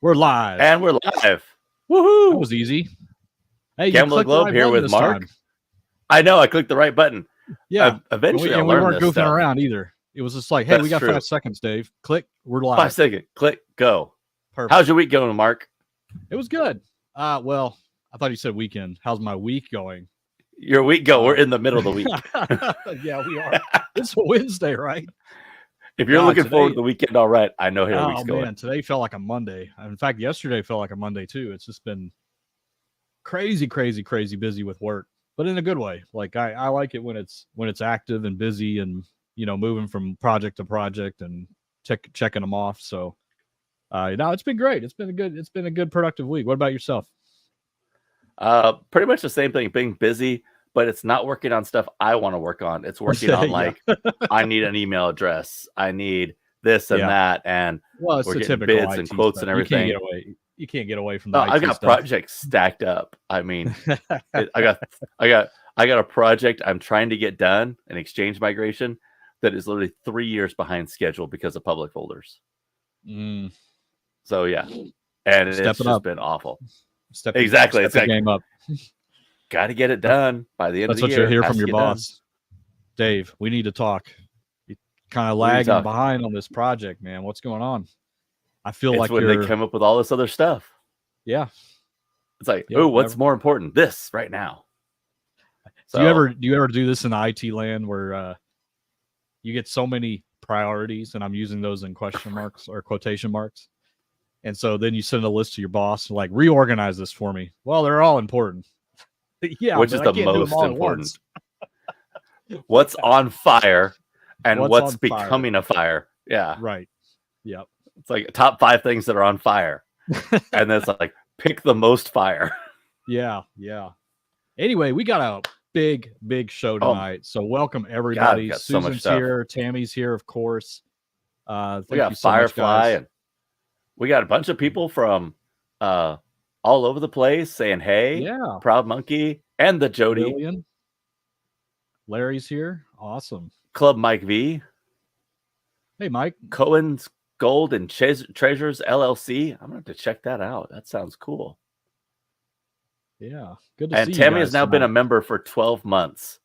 We're live. And we're live. Woohoo! That Woohoo! was easy. Hey, you Campbell clicked the Globe right here button with this Mark. time. I know, I clicked the right button. Yeah. Eventually, And I'll we learn weren't this goofing stuff. around either. It was just like, hey, we That's got true. 5 seconds, Dave. Click. We're 5 live. seconds. Click. Go. Perfect. How's your week going, Mark? It was good. Well, I thought you said weekend. How's my week going? Your week go. We're in the middle of the week. Yeah, we are. It's a Wednesday, right? If you're God, looking today- forward to the weekend, all right. I know how your Oh week's going. man, today felt like a Monday. In fact, yesterday felt like a Monday too. It's just been crazy busy with work, but in a good way. Like I like it when it's active and busy and moving from project to project and checking them off. So it's been great. It's been a good productive week. What about yourself? Pretty much the same thing, being busy, but it's not working on stuff I want to work on. It's working on like I need an email address. I need this and that, and well, it's we're the getting typical bids IT and quotes stuff. and everything. You can't get away from the No, IT I've got stuff. projects stacked up. I mean, I got a project I'm trying to get done, an Exchange migration that is literally 3 years behind schedule because of public folders. So yeah, and it's just been awful. Exactly. Step the game up. Got to get it done by the end of the year. That's what you'll hear from your boss. Dave, we need to talk. You're kind of lagging behind on this project, man. What's going on? I feel it's like when they come up with all this other stuff. Yeah. It's like, oh, what's more important? This right now. So, do you ever do this in IT land where you get so many priorities, and I'm using those in question marks or quotation marks, and so then you send a list to your boss like, reorganize this for me. Well, they're all important. Yeah, which is the most important? What's on fire and what's becoming a fire? Yeah, right. Yep. It's like top 5 things that are on fire, and then it's like pick the most fire. Yeah. Anyway, we got a big show tonight, so welcome everybody. God, Susan's here, Tammy's here, of course. We got Firefly, and we got a bunch of people from all over the place saying, "Hey, yeah, Proud Monkey and the Jody." Lillian. Larry's here. Awesome. Club Mike V. Hey, Mike. Cohen's Gold and Treasures LLC. I'm gonna have to check that out. That sounds cool. Yeah, good to see you. And Tammy has now been a member for 12 months.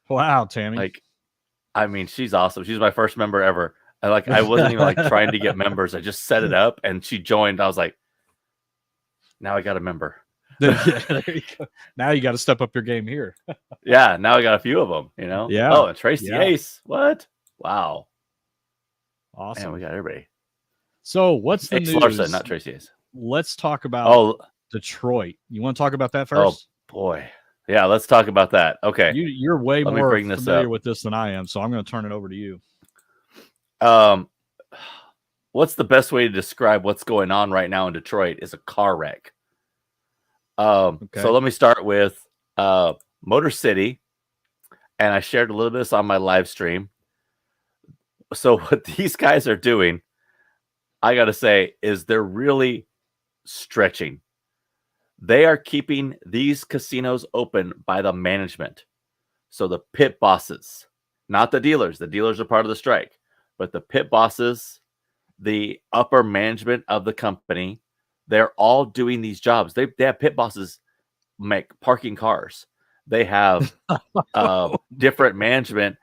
Wow, Tammy. Like, I mean, she's awesome. She's my first member ever. And like, I wasn't even like trying to get members. I just set it up and she joined. I was like, now I got a member. There you go. Now you got to step up your game here. Yeah, now I got a few of them, you know? Yeah. Oh, and Tracy Ace. What? Wow. Awesome. Man, we got everybody. So what's the Ace news? Larson, not Tracy Ace. Let's talk about Detroit. You want to talk about that first? Oh, boy. Yeah, let's talk about that. Okay. You're way more familiar with this than I am, so I'm going to turn it over to you. What's the best way to describe what's going on right now in Detroit is a car wreck. So let me start with Motor City, and I shared a little bit of this on my live stream. So what these guys are doing, I got to say, is they're really stretching. They are keeping these casinos open by the management. So the pit bosses, not the dealers. The dealers are part of the strike, but the pit bosses, the upper management of the company, they're all doing these jobs. They have pit bosses make parking cars. They have different management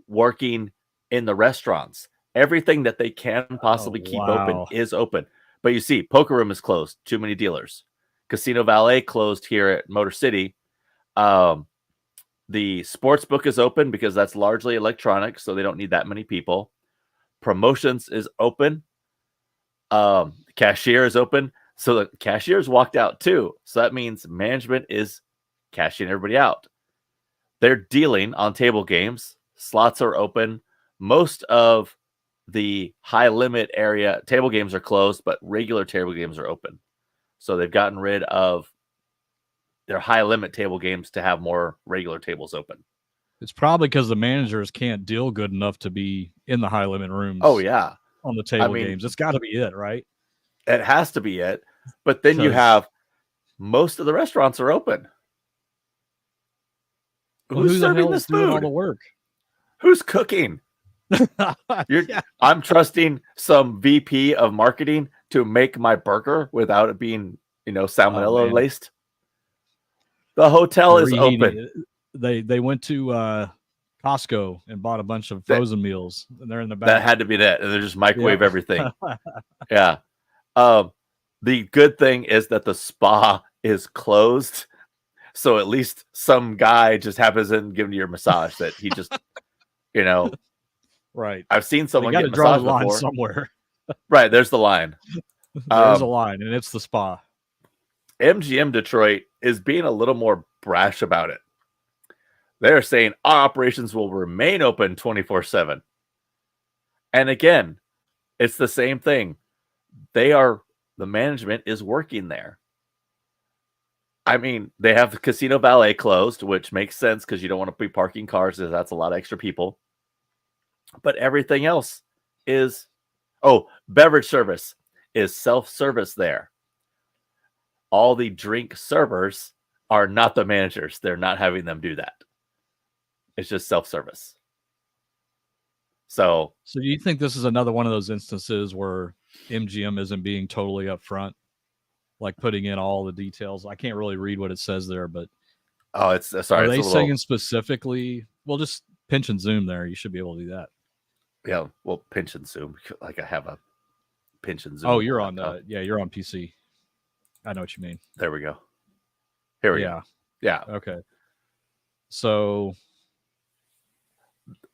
working in the restaurants. Everything that they can possibly keep open is open. But you see, Poker Room is closed. Too many dealers. Casino Valet closed here at Motor City. The sports book is open because that's largely electronic, so they don't need that many people. Promotions is open. Cashier is open. So the cashiers walked out too. So that means management is cashing everybody out. They're dealing on table games. Slots are open. Most of the high limit area table games are closed, but regular table games are open. So they've gotten rid of their high limit table games to have more regular tables open. It's probably because the managers can't deal good enough to be in the high limit rooms. Oh, yeah. On the table games. It's got to be it, right? It has to be it. But then you have most of the restaurants are open. Well, who's serving this food? Doing all the work? Who's cooking? I'm trusting some VP of marketing to make my burger without it being, salmonella laced. The hotel is open. They went to Costco and bought a bunch of frozen meals, and they're in the back. That had to be that, and they're just microwave everything. Yeah. The good thing is that the spa is closed, so at least some guy just happens in giving you your massage that he just, right. I've seen someone get draw massage the line before. somewhere. Right, there's the line. There's a line, and it's the spa. MGM Detroit is being a little more brash about it. They're saying our operations will remain open 24/7. And again, it's the same thing. The management is working there. I mean, they have the Casino Valet closed, which makes sense because you don't want to be parking cars, because that's a lot of extra people. But everything else is, beverage service is self-service there. All the drink servers are not the managers. They're not having them do that. It's just self-service. So do you think this is another one of those instances where MGM isn't being totally upfront, like putting in all the details? I can't really read what it says there, but it's sorry. Are they saying specifically? Well, just pinch and zoom there. You should be able to do that. Yeah, well, pinch and zoom. Like I have a pinch and zoom. Oh, you're on you're on PC. I know what you mean. There we go. Here we go. Yeah. Okay. So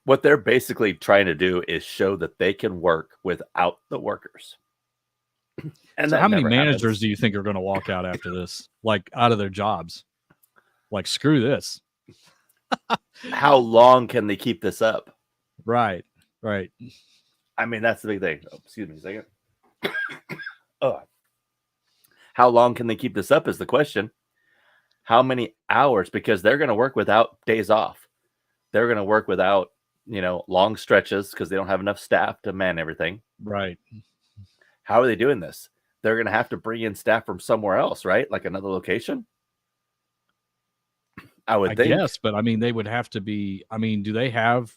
what they're basically trying to do is show that they can work without the workers. And so how many managers do you think are going to walk out after this, like out of their jobs? Like, screw this. How long can they keep this up? Right. I mean, that's the big thing. Excuse me a second. How long can they keep this up is the question. How many hours? Because they're going to work without days off. They're going to work without, long stretches because they don't have enough staff to man everything. Right. How are they doing this? They're going to have to bring in staff from somewhere else, right? Like another location? I would think. Yes, but I mean, they would have to be. I mean, do they have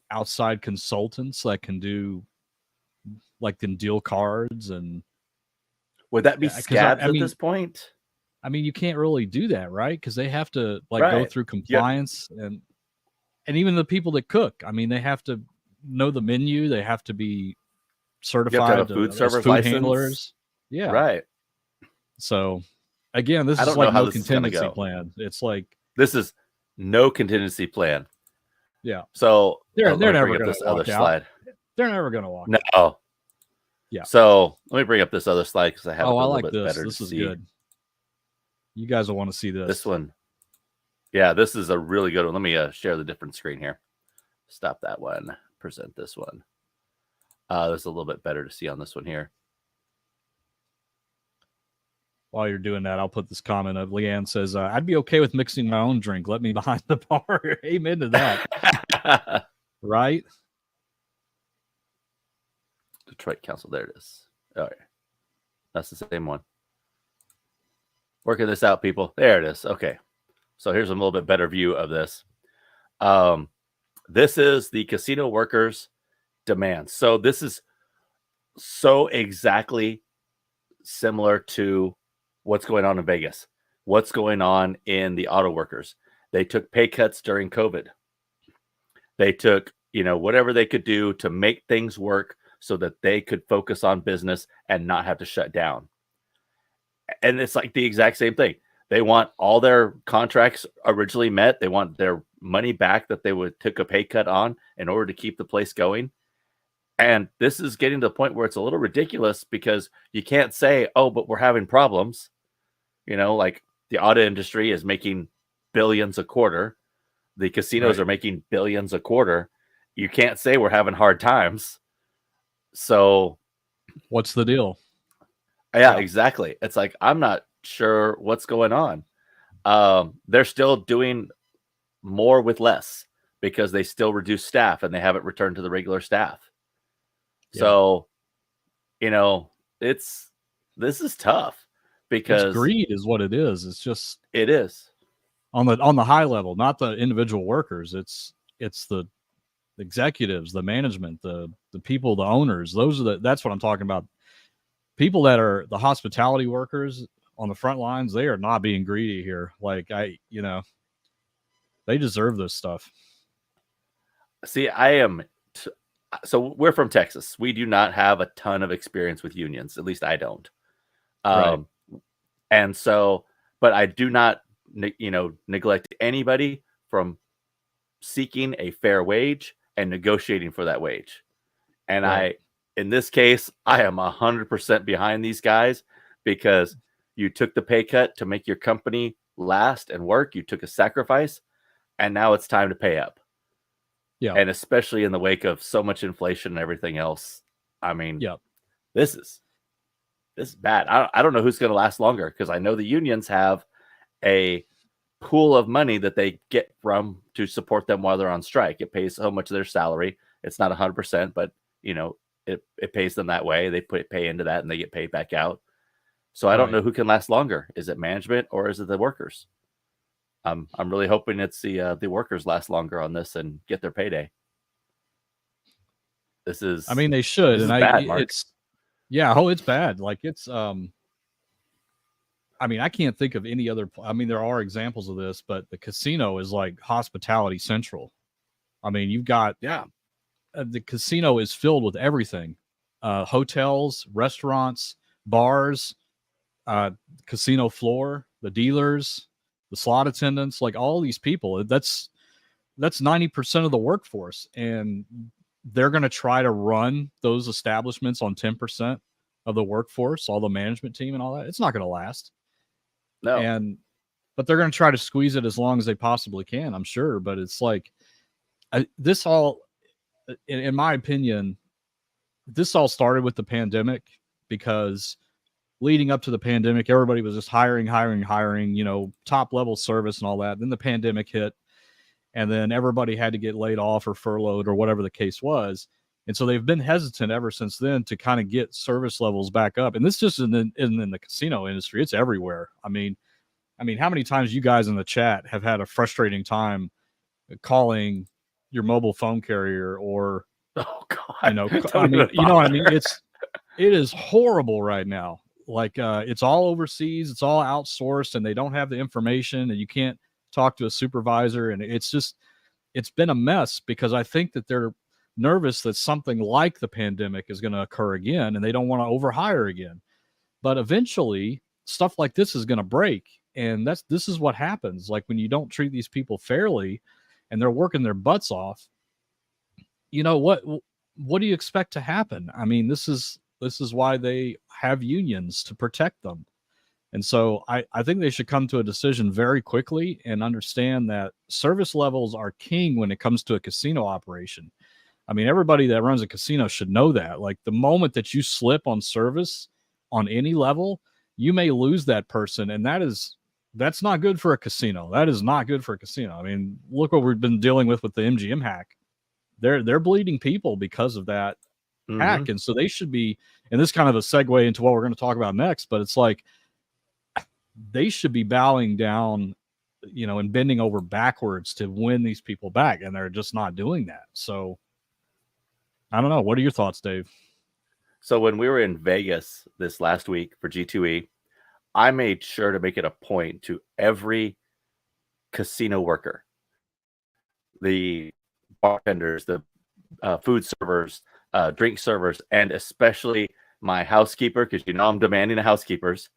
outside consultants that can do, like, can deal cards? And would that be scabs at this point? I mean, you can't really do that, right? Because they have to go through compliance and even the people that cook. I mean, they have to know the menu. They have to be certified food server license. Handlers. Yeah, right. So again, this is like no contingency plan. It's like this is no contingency plan. Yeah. So they're never going to this other slide. They're never going to walk. No. Yeah. So let me bring up this other slide because I have. I like this. This is good. You guys will want to see this. This one. Yeah, this is a really good one. Let me share the different screen here. Stop that one. Present this one. This is a little bit better to see on this one here. While you're doing that, I'll put this comment of Leanne says, I'd be okay with mixing my own drink. Let me behind the bar. Amen to that. Right? Detroit Council. There it is. All right. That's the same one. Working this out, people. There it is. Okay. So here's a little bit better view of this. This is the casino workers' demands. So this is so exactly similar to what's going on in Vegas, what's going on in the auto workers. They took pay cuts during COVID. They took, whatever they could do to make things work so that they could focus on business and not have to shut down. And it's like the exact same thing. They want all their contracts originally met. They want their money back that they took a pay cut on in order to keep the place going. And this is getting to the point where it's a little ridiculous because you can't say, but we're having problems. Like the auto industry is making billions a quarter. The casinos are making billions a quarter. You can't say we're having hard times. So what's the deal? Yeah, exactly. It's like, I'm not sure what's going on. They're still doing more with less because they still reduce staff and they haven't returned to the regular staff. Yeah. So, this is tough because it's greed is what it is. It's just, it is on the high level, not the individual workers. It's the executives, the management, the people, the owners. That's what I'm talking about. people that are the hospitality workers on the front lines, they are not being greedy here. Like they deserve this stuff. See, so we're from Texas. We do not have a ton of experience with unions. At least I don't. Right. And so, but I do not, neglect anybody from seeking a fair wage and negotiating for that wage. And right. In this case, I am 100% behind these guys because you took the pay cut to make your company last and work. You took a sacrifice, and now it's time to pay up. Yeah. And especially in the wake of so much inflation and everything else. I mean, this is bad. I don't know who's going to last longer, because I know the unions have a pool of money that they get from to support them while they're on strike. It pays so much of their salary. It's not 100%, but it pays them that way. They pay into that and they get paid back out. So I don't know who can last longer. Is it management or is it the workers? I'm really hoping it's the workers last longer on this and get their payday. This is. I mean, they should, and bad, Mark. it's bad. Like it's. I mean, I can't think of any other. I mean, there are examples of this, but the casino is like hospitality central. I mean, you've got the casino is filled with everything: hotels, restaurants, bars, casino floor, the dealers, the slot attendants, like all these people. That's 90% of the workforce, and they're going to try to run those establishments on 10% of the workforce, all the management team and all that. It's not going to last. No. But they're going to try to squeeze it as long as they possibly can, I'm sure. But it's like this all, in my opinion, this all started with the pandemic, because leading up to the pandemic, everybody was just hiring, top level service and all that. Then the pandemic hit, and then everybody had to get laid off or furloughed or whatever the case was. And so they've been hesitant ever since then to kind of get service levels back up. And this just isn't in the casino industry. It's everywhere. I mean, how many times you guys in the chat have had a frustrating time calling your mobile phone carrier or, oh God, I mean, you know what I mean? It is horrible right now. Like it's all overseas, it's all outsourced, and they don't have the information, and you can't talk to a supervisor, and it's been a mess, because I think that they're nervous that something like the pandemic is going to occur again, and they don't want to overhire again. But eventually stuff like this is going to break, and this is what happens. Like when you don't treat these people fairly and they're working their butts off, what do you expect to happen? I mean, this is why they have unions, to protect them. And so I think they should come to a decision very quickly and understand that service levels are king when it comes to a casino operation. I mean, everybody that runs a casino should know that. Like the moment that you slip on service on any level, you may lose that person. And that's not good for a casino. That is not good for a casino. I mean, look what we've been dealing with the MGM hack. They're bleeding people because of that hack. And so they should be, and this kind of a segue into what we're going to talk about next, but it's like, they should be bowing down, and bending over backwards to win these people back. And they're just not doing that. So I don't know. What are your thoughts, Dave? So when we were in Vegas this last week for G2E, I made sure to make it a point to every casino worker, the bartenders, the food servers, drink servers, and especially my housekeeper, because I'm demanding the housekeepers.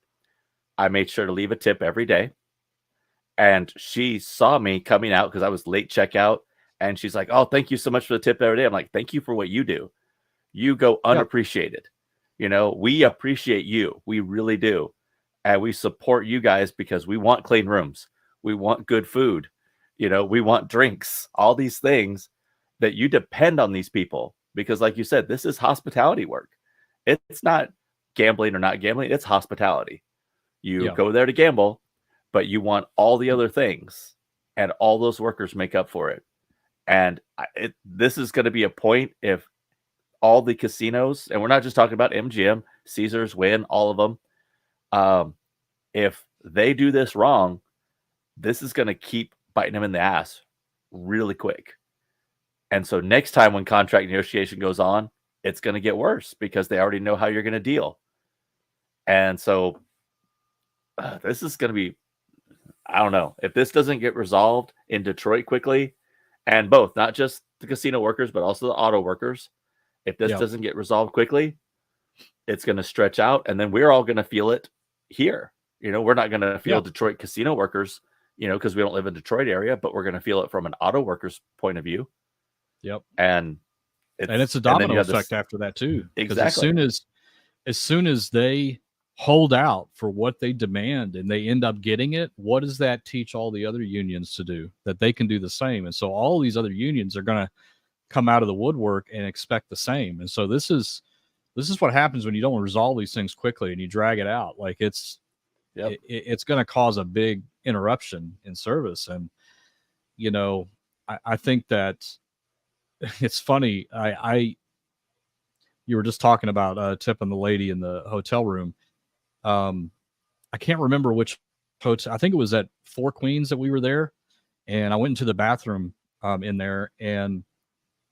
I made sure to leave a tip every day. And she saw me coming out because I was late checkout. And she's like, oh, thank you so much for the tip every day. I'm like, thank you for what you do. You go unappreciated. We appreciate you. We really do. And we support you guys because we want clean rooms. We want good food. We want drinks, all these things that you depend on these people. Because like you said, this is hospitality work. It's not gambling or not gambling. It's hospitality. You go there to gamble, but you want all the other things, and all those workers make up for it. And this is going to be a point if all the casinos, and we're not just talking about MGM, Caesars, Wynn, all of them, if they do this wrong, this is going to keep biting them in the ass really quick. And so next time when contract negotiation goes on, it's going to get worse because they already know how you're going to deal. And so this is going to be, I don't know, if this doesn't get resolved in Detroit quickly, and both, not just the casino workers, but also the auto workers, if this doesn't get resolved quickly, it's going to stretch out, and then we're all going to feel it here. We're not going to feel Detroit casino workers, because we don't live in Detroit area, but we're going to feel it from an auto worker's point of view. Yep. And it's a domino effect after that too. Exactly. As soon as they hold out for what they demand and they end up getting it, what does that teach all the other unions to do? That they can do the same. And so all these other unions are going to come out of the woodwork and expect the same. And so this is what happens when you don't resolve these things quickly and you drag it out. Like it's going to cause a big interruption in service. And, I think that it's funny. You were just talking about tipping the lady in the hotel room. I can't remember which hotel. I think it was at Four Queens that we were there. And I went into the bathroom in there, and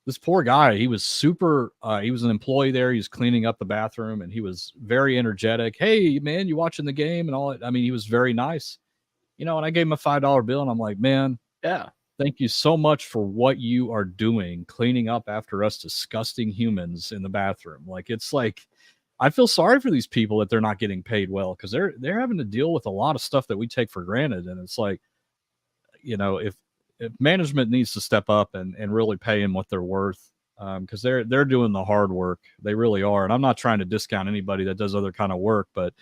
this poor guy, he was super, he was an employee there. He was cleaning up the bathroom, and he was very energetic. Hey, man, you watching the game and all that? I mean, he was very nice, and I gave him a $5 bill, and I'm like, man, thank you so much for what you are doing, cleaning up after us disgusting humans in the bathroom. Like, it's like, I feel sorry for these people that they're not getting paid well, because they're having to deal with a lot of stuff that we take for granted. And it's like, if management needs to step up and really pay them what they're worth, because they're doing the hard work. They really are. And I'm not trying to discount anybody that does other kind of work, but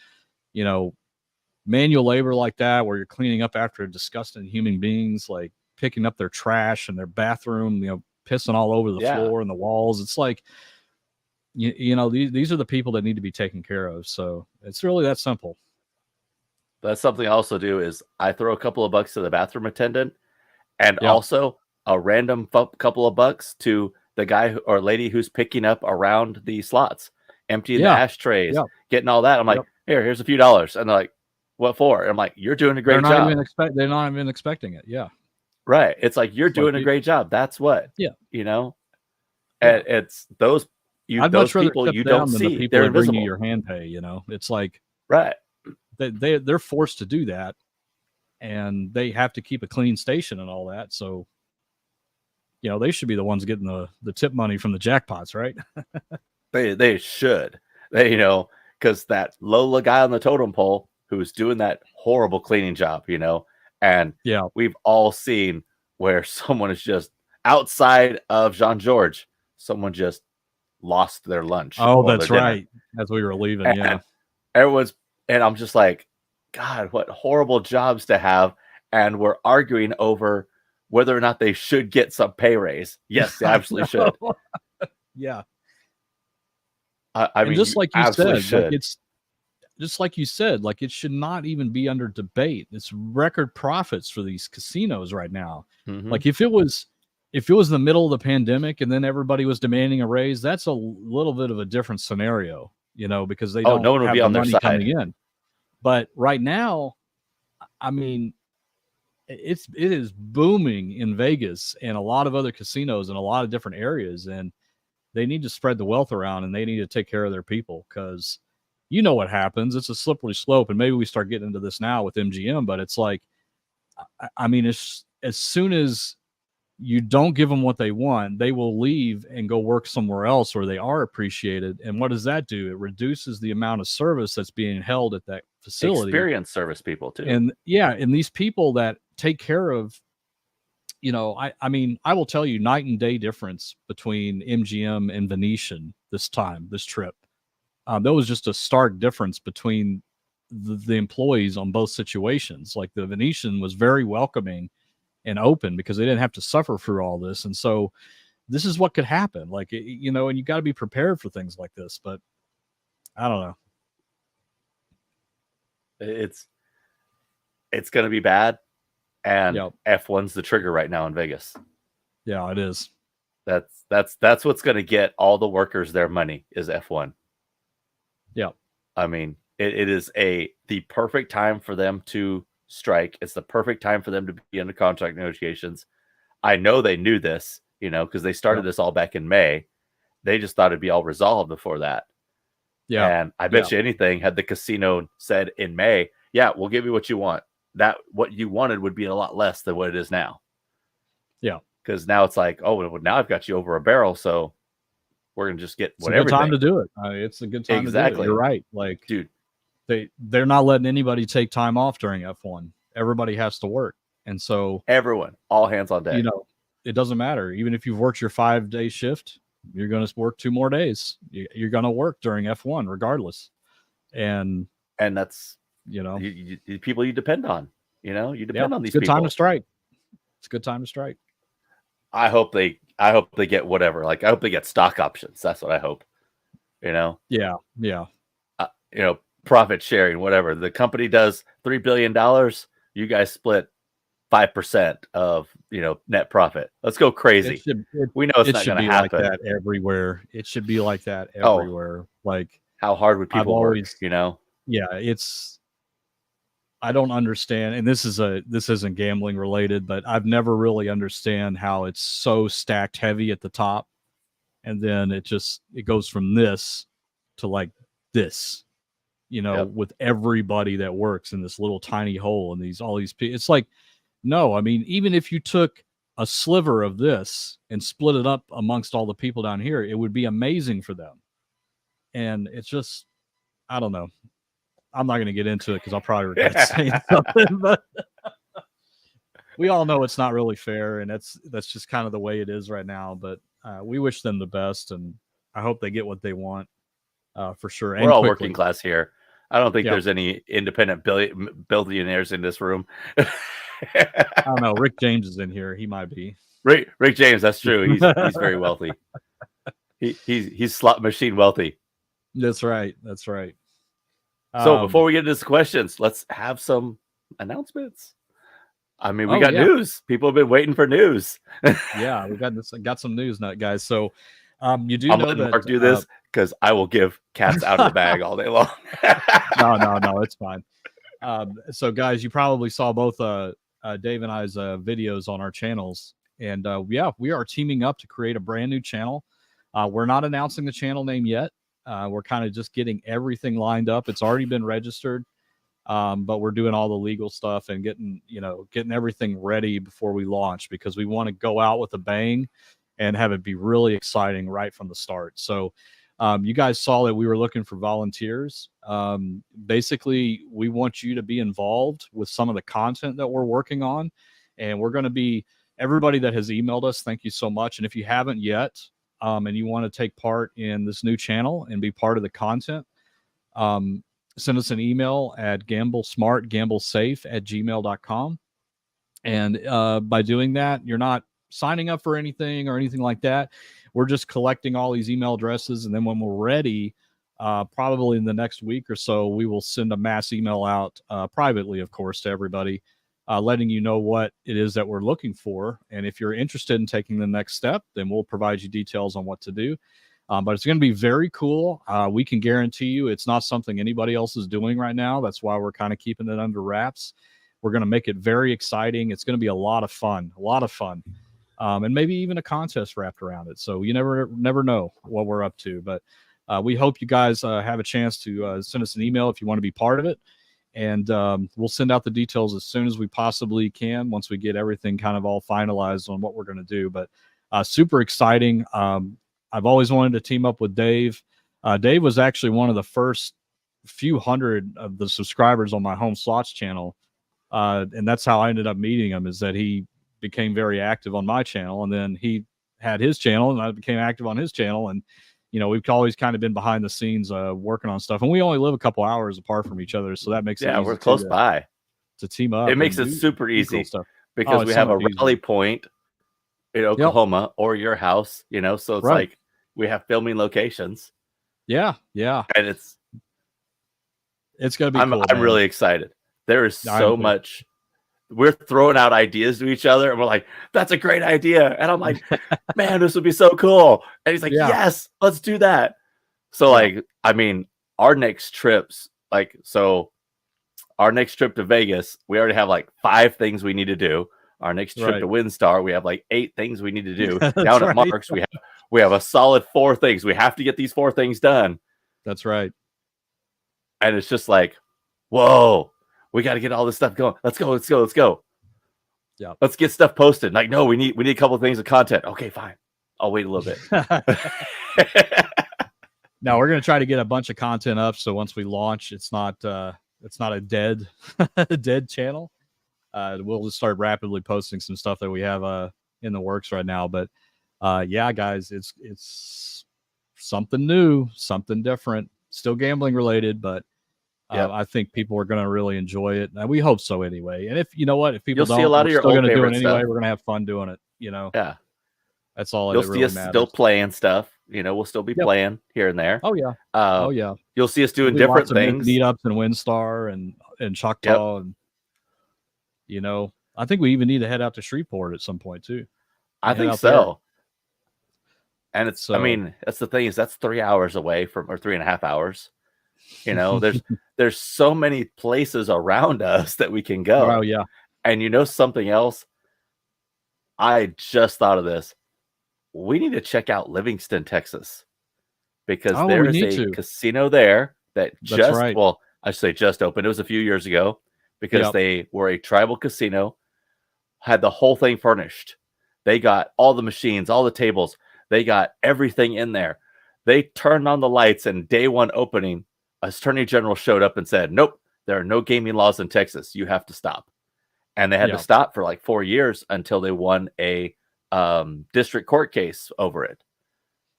manual labor like that, where you're cleaning up after disgusting human beings, like picking up their trash in their bathroom, pissing all over the floor and the walls. It's like, these are the people that need to be taken care of. So it's really that simple. That's something I also do is I throw a couple of bucks to the bathroom attendant, and also a random couple of bucks to the guy or lady who's picking up around the slots, emptying the ashtrays, getting all that. I'm like, here's a few dollars. And they're like, what for? And I'm like, you're doing a great job. They're not even expecting it. Yeah. Right. It's like, you're doing a great job. That's what, and it's those, those people you don't see. The people they're that invisible. bring you your hand pay, it's like, right. They're forced to do that, and they have to keep a clean station and all that. So, they should be the ones getting the tip money from the jackpots, right? They should. Because that Lola guy on the totem pole who's doing that horrible cleaning job, and we've all seen where someone is just outside of Jean-Georges, someone just lost their lunch. Oh, that's right. As we were leaving, and I'm just like, God, what horrible jobs to have. And we're arguing over whether or not they should get some pay raise. Yes, they absolutely should. Yeah. I mean, just like you said, like it's just like you said, like it should not even be under debate. It's record profits for these casinos right now. Mm-hmm. Like if it was in the middle of the pandemic and then everybody was demanding a raise, that's a little bit of a different scenario, because they don't no one would have be the on their money side coming in. But right now, I mean, it is booming in Vegas and a lot of other casinos in a lot of different areas, and they need to spread the wealth around, and they need to take care of their people, because what happens. It's a slippery slope, and maybe we start getting into this now with MGM, but it's like, I mean, it's as soon as you don't give them what they want, they will leave and go work somewhere else where they are appreciated. And what does that do? It reduces the amount of service that's being held at that facility. Experienced service people too. And and these people that take care of, I mean, I will tell you night and day difference between MGM and Venetian this trip. There was just a stark difference between the employees on both situations. Like the Venetian was very welcoming and open because they didn't have to suffer through all this. And so this is what could happen. Like, and you got to be prepared for things like this, but I don't know. It's going to be bad. And F1's the trigger right now in Vegas. Yeah, it is. That's what's going to get all the workers their money is F1. Yeah. I mean, it is the perfect time for them to strike. It's the perfect time for them to be under contract negotiations. I know they knew this, because they started this all back in May. They just thought it'd be all resolved before that. Yeah. And I bet you anything, had the casino said in May, yeah, we'll give you what you want, that what you wanted would be a lot less than what it is now. Yeah. Because now it's like, oh, well, now I've got you over a barrel, so we're gonna just get whatever. It's a good time to do it. It's a good time to do it. You're right. Like, dude, they're not letting anybody take time off during F1. Everybody has to work, and so everyone, all hands on deck. You know, it doesn't matter. Even if you've worked your 5-day shift, you're going to work 2 more days. You're going to work during F1 regardless, and that's people you depend on. You depend on these people. It's a good time to strike. It's a good time to strike. I hope they get whatever. Like, I hope they get stock options. That's what I hope. Yeah. Profit sharing, whatever. The company does $3 billion. You guys split 5% of net profit. Let's go crazy. We know it's not going to happen. Like that everywhere. It should be like that everywhere. Like, how hard would people work? Yeah, I don't understand, and this isn't gambling related, but I've never really understand how it's so stacked heavy at the top, and then it goes from this to like this, with everybody that works in this little tiny hole and all these people. It's like, no, I mean, even if you took a sliver of this and split it up amongst all the people down here, it would be amazing for them. And it's just, I don't know. I'm not going to get into it because I'll probably regret saying something, but we all know it's not really fair, and that's just kind of the way it is right now. But we wish them the best, and I hope they get what they want for sure. We're all working class here. I don't think there's any independent billionaires in this room. I don't know. Rick James is in here. He might be. Rick James, that's true. He's very wealthy. He's slot machine wealthy. That's right. That's right. So before we get into the questions, let's have some announcements. I mean, we got news. People have been waiting for news. Yeah, we got some news, guys. So you do I'm know letting that Mark do this because I will give cats out of the bag all day long. No, it's fine. So guys, you probably saw both Dave and I's videos on our channels, and we are teaming up to create a brand new channel. We're not announcing the channel name yet. We're kind of just getting everything lined up. It's already been registered, but we're doing all the legal stuff and getting everything ready before we launch, because we want to go out with a bang and have it be really exciting right from the start. So you guys saw that we were looking for volunteers. Basically, we want you to be involved with some of the content that we're working on, and we're going to be everybody that has emailed us. Thank you so much. And if you haven't yet, and you want to take part in this new channel and be part of the content, send us an email at gamblesmart@gmail.com. And by doing that, you're not signing up for anything or anything like that. We're just collecting all these email addresses, and then when we're ready, probably in the next week or so, we will send a mass email out privately, of course, to everybody, letting you know what it is that we're looking for. And if you're interested in taking the next step, then we'll provide you details on what to do. But it's going to be very cool. We can guarantee you it's not something anybody else is doing right now. That's why we're kind of keeping it under wraps. We're going to make it very exciting. It's going to be a lot of fun. And maybe even a contest wrapped around it. So you never know what we're up to. But we hope you guys have a chance to send us an email if you want to be part of it. And we'll send out the details as soon as we possibly can once we get everything kind of all finalized on what we're going to do. But super exciting. I've always wanted to team up with Dave. Dave was actually one of the first few hundred of the subscribers on my home slots channel. And that's how I ended up meeting him, is that he became very active on my channel, and then he had his channel and I became active on his channel. And we've always kind of been behind the scenes working on stuff, and we only live a couple hours apart from each other, so that makes it easy we're close by to team up. It makes it super easy because we have a rally point in Oklahoma or your house, so it's like we have filming locations. Yeah. And it's gonna be cool, I'm really excited. There is so much. We're throwing out ideas to each other, and we're like, that's a great idea. And I'm like, man, this would be so cool. And he's like, yes, let's do that. So our next trips, our next trip to Vegas, we already have 5 things we need to do. Our next trip to WinStar, we have 8 things we need to do. Down at Mark's, we have a solid 4 things. We have to get these 4 things done. That's right. And it's just like, whoa, we got to get all this stuff going. Let's go. Yeah. Let's get stuff posted. Like, no, we need a couple of things of content. Okay, fine. I'll wait a little bit. Now we're going to try to get a bunch of content up. So once we launch, it's not a dead, dead channel. We'll just start rapidly posting some stuff that we have in the works right now. But yeah, guys, it's something new, something different, still gambling related, but I think people are going to really enjoy it. And we hope so anyway. And if people don't, see a lot of your still old going to do it anyway. stuff. We're going to have fun doing it. Yeah. That's all. You'll see really us matters. Still playing stuff. We'll still be playing here and there. Oh yeah. You'll see us doing different things. Meetups and WinStar and Choctaw and I think we even need to head out to Shreveport at some point too. I think so. There. And it's that's the thing is that's 3 hours away or 3.5 hours. There's so many places around us that we can go. Oh yeah. And something else? I just thought of this. We need to check out Livingston, Texas, because there is a casino there that I say just opened. It was a few years ago because they were a tribal casino, had the whole thing furnished. They got all the machines, all the tables. They got everything in there. They turned on the lights, and day one opening, Attorney General showed up and said, "Nope, there are no gaming laws in Texas. You have to stop." And they had to stop for like 4 years until they won a district court case over it.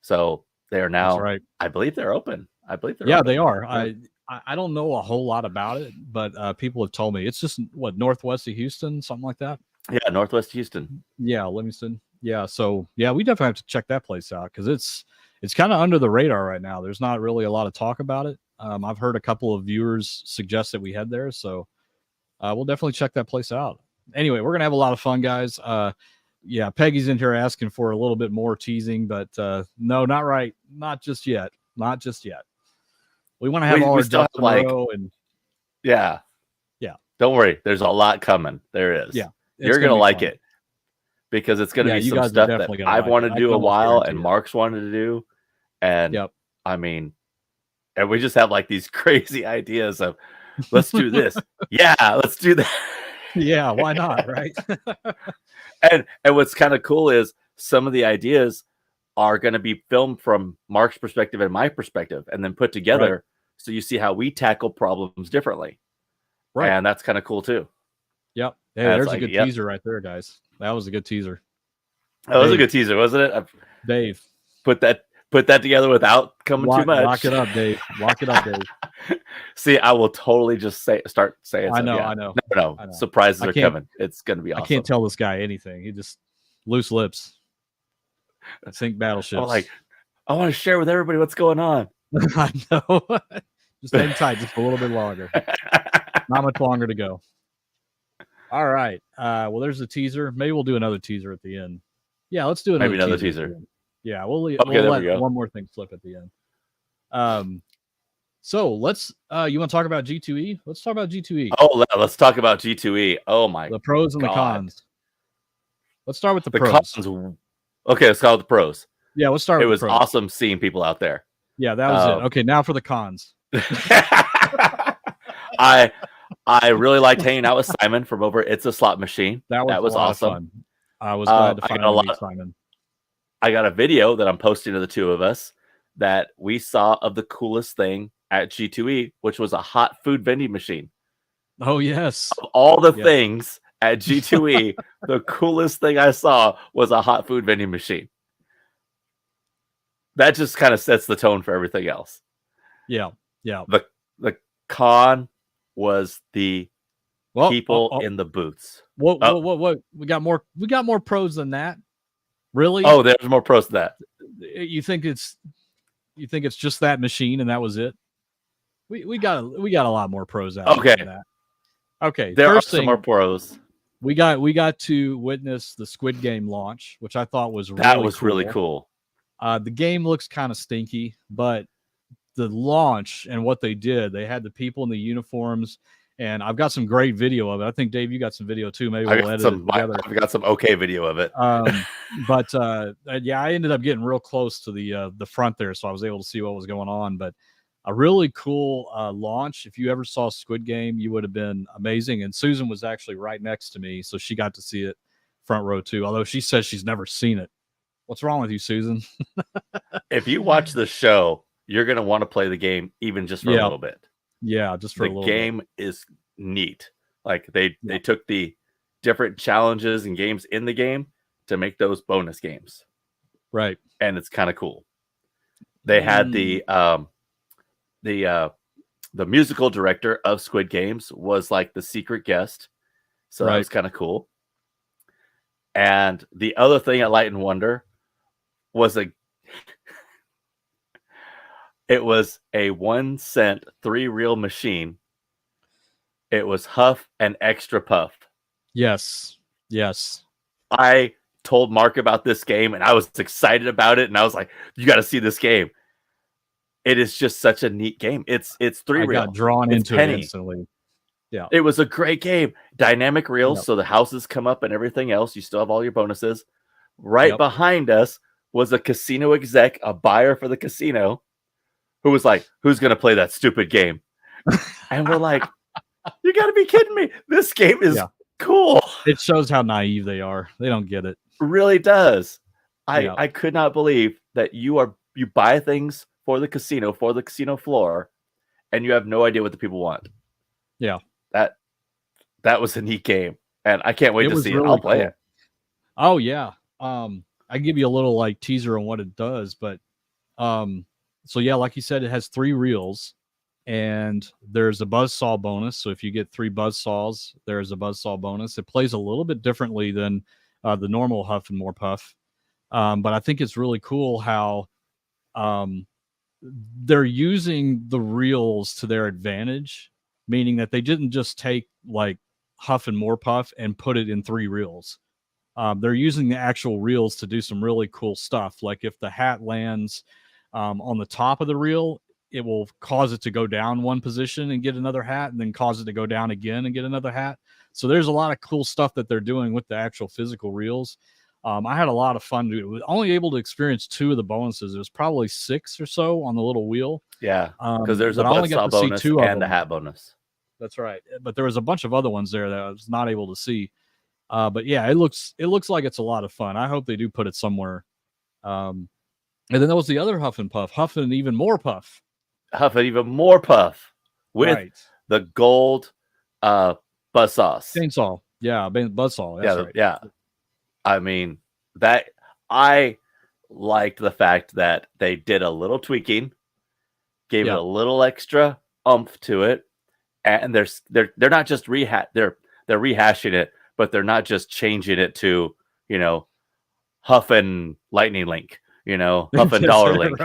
So they are now. That's right. I believe they're open. Open. They are. I don't know a whole lot about it, but people have told me it's just northwest of Houston, something like that. Yeah, northwest Houston. Yeah, Livingston. Yeah, so we definitely have to check that place out because it's kind of under the radar right now. There's not really a lot of talk about it. I've heard a couple of viewers suggest that we head there, so we'll definitely check that place out. Anyway, we're gonna have a lot of fun, guys. Peggy's in here asking for a little bit more teasing, but no, not right, not just yet. We want to have all our ducks in a row, and yeah. Don't worry, there's a lot coming. There is. Yeah, you're gonna like it because it's gonna be some stuff that I've wanted to do a while, and Mark's wanted to do, and and we just have like these crazy ideas of let's do this, let's do that. Yeah, why not, right? and what's kind of cool is some of the ideas are going to be filmed from Mark's perspective and my perspective, and then put together so you see how we tackle problems differently. Right, and that's kind of cool too. Yep. Hey, there's a good teaser right there, guys. That was a good teaser. That was a good teaser, wasn't it? Dave, put that together without coming too much. Lock it up, Dave. Lock it up, Dave. See, I will totally just start saying. I know. No. Surprises are coming. It's going to be awesome. I can't tell this guy anything. He just loose lips. Sink battleships. I want to share with everybody what's going on. I know. Just hang tight, just a little bit longer. Not much longer to go. All right. Well, there's a teaser. Maybe we'll do another teaser at the end. Yeah, let's do another teaser. Yeah, we'll let one more thing slip at the end. So let's you want to talk about G2E? Let's talk about G2E. Oh, let's talk about G2E. Oh my god. The pros and the cons. Let's start with the pros. Cons. Okay, let's start with the pros. Yeah, let's start with the pros. It was awesome seeing people out there. Yeah, that was it. Okay, now for the cons. I really liked hanging out with Simon from over It's a Slot Machine. That was awesome. Fun. I was glad to finally meet Simon. I got a video that I'm posting to the two of us that we saw of the coolest thing at G2E, which was a hot food vending machine. Oh, yes. Of all the things at G2E, the coolest thing I saw was a hot food vending machine. That just kind of sets the tone for everything else. Yeah. The con was the people in the booths. What? We got more pros than that. Really? Oh, there's more pros than that. You think it's just that machine and that was it? We got a lot more pros out of that. Okay. There are some more pros. We got to witness the Squid Game launch, which I thought was really cool. The game looks kind of stinky, but the launch and what they did, they had the people in the uniforms, and I've got some great video of it. I think, Dave, you got some video too. Maybe we'll edit it together. I've got some okay video of it. But I ended up getting real close to the front there, so I was able to see what was going on. But a really cool launch. If you ever saw Squid Game, you would have been amazing. And Susan was actually right next to me, so she got to see it front row too. Although she says she's never seen it. What's wrong with you, Susan? If you watch the show, you're gonna want to play the game even just for a little bit. Yeah, just for a little bit. The game is neat. Like they took the different challenges and games in the game to make those bonus games. Right. And it's kind of cool. They had the musical director of Squid Games was like the secret guest. So that was kind of cool. And the other thing at Light and Wonder was it was a 1 cent 3-reel machine. It was Huff and Extra Puff. Yes. Yes. I told Mark about this game and I was excited about it. And I was like, you got to see this game. It is just such a neat game. It's 3-reel. I got drawn into it instantly. Yeah. It was a great game. Dynamic reels. So the houses come up and everything else. You still have all your bonuses. Right behind us was a casino exec, a buyer for the casino, who was like, who's going to play that stupid game? And we're like, you got to be kidding me. This game is cool. It shows how naive they are. They don't get it. Really does. I could not believe that you buy things for the casino floor, and you have no idea what the people want. Yeah. That was a neat game. And I can't wait to see it. I'll play it. Oh yeah. I give you a little like teaser on what it does, but so yeah, like you said, it has 3 reels. And there's a buzzsaw bonus. So if you get 3 buzzsaws, there's a buzzsaw bonus. It plays a little bit differently than the normal Huff and More Puff. But I think it's really cool how they're using the reels to their advantage, meaning that they didn't just take like Huff and More Puff and put it in 3 reels. They're using the actual reels to do some really cool stuff. Like if the hat lands on the top of the reel, it will cause it to go down 1 position and get another hat, and then cause it to go down again and get another hat. So there's a lot of cool stuff that they're doing with the actual physical reels. I had a lot of fun. I was only able to experience 2 of the bonuses. It was probably 6 or so on the little wheel. Yeah, because there's a buzzsaw bonus and a hat bonus. That's right. But there was a bunch of other ones there that I was not able to see. But yeah, it looks like it's a lot of fun. I hope they do put it somewhere. And then there was the other Huff and Puff, Huff and Even More Puff. Huff and Even More Puff with the gold buzzsaws. Chainsaw. Yeah, buzzsaw. That's right. Yeah. I mean, that I liked the fact that they did a little tweaking, gave it a little extra oomph to it, and they're not just they're rehashing it, but they're not just changing it to, Huff and Lightning Link, Huff and Dollar Link,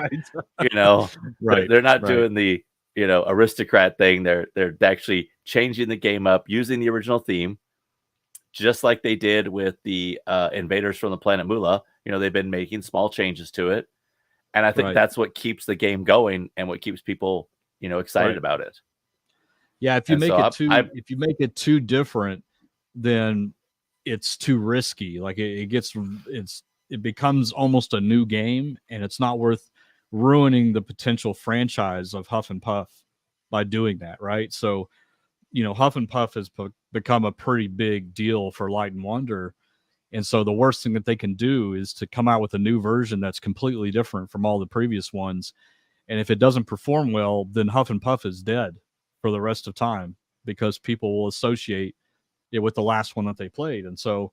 right. They're not doing the, aristocrat thing. They're actually changing the game up using the original theme, just like they did with the Invaders from the Planet Moolah. They've been making small changes to it. And I think that's what keeps the game going and what keeps people, excited about it. Yeah, if you make it too different, then it's too risky. Like it becomes almost a new game, and it's not worth ruining the potential franchise of Huff and Puff by doing that, right? So, Huff and Puff has become a pretty big deal for Light and Wonder. And so the worst thing that they can do is to come out with a new version that's completely different from all the previous ones. And if it doesn't perform well, then Huff and Puff is dead for the rest of time, because people will associate it with the last one that they played. And so,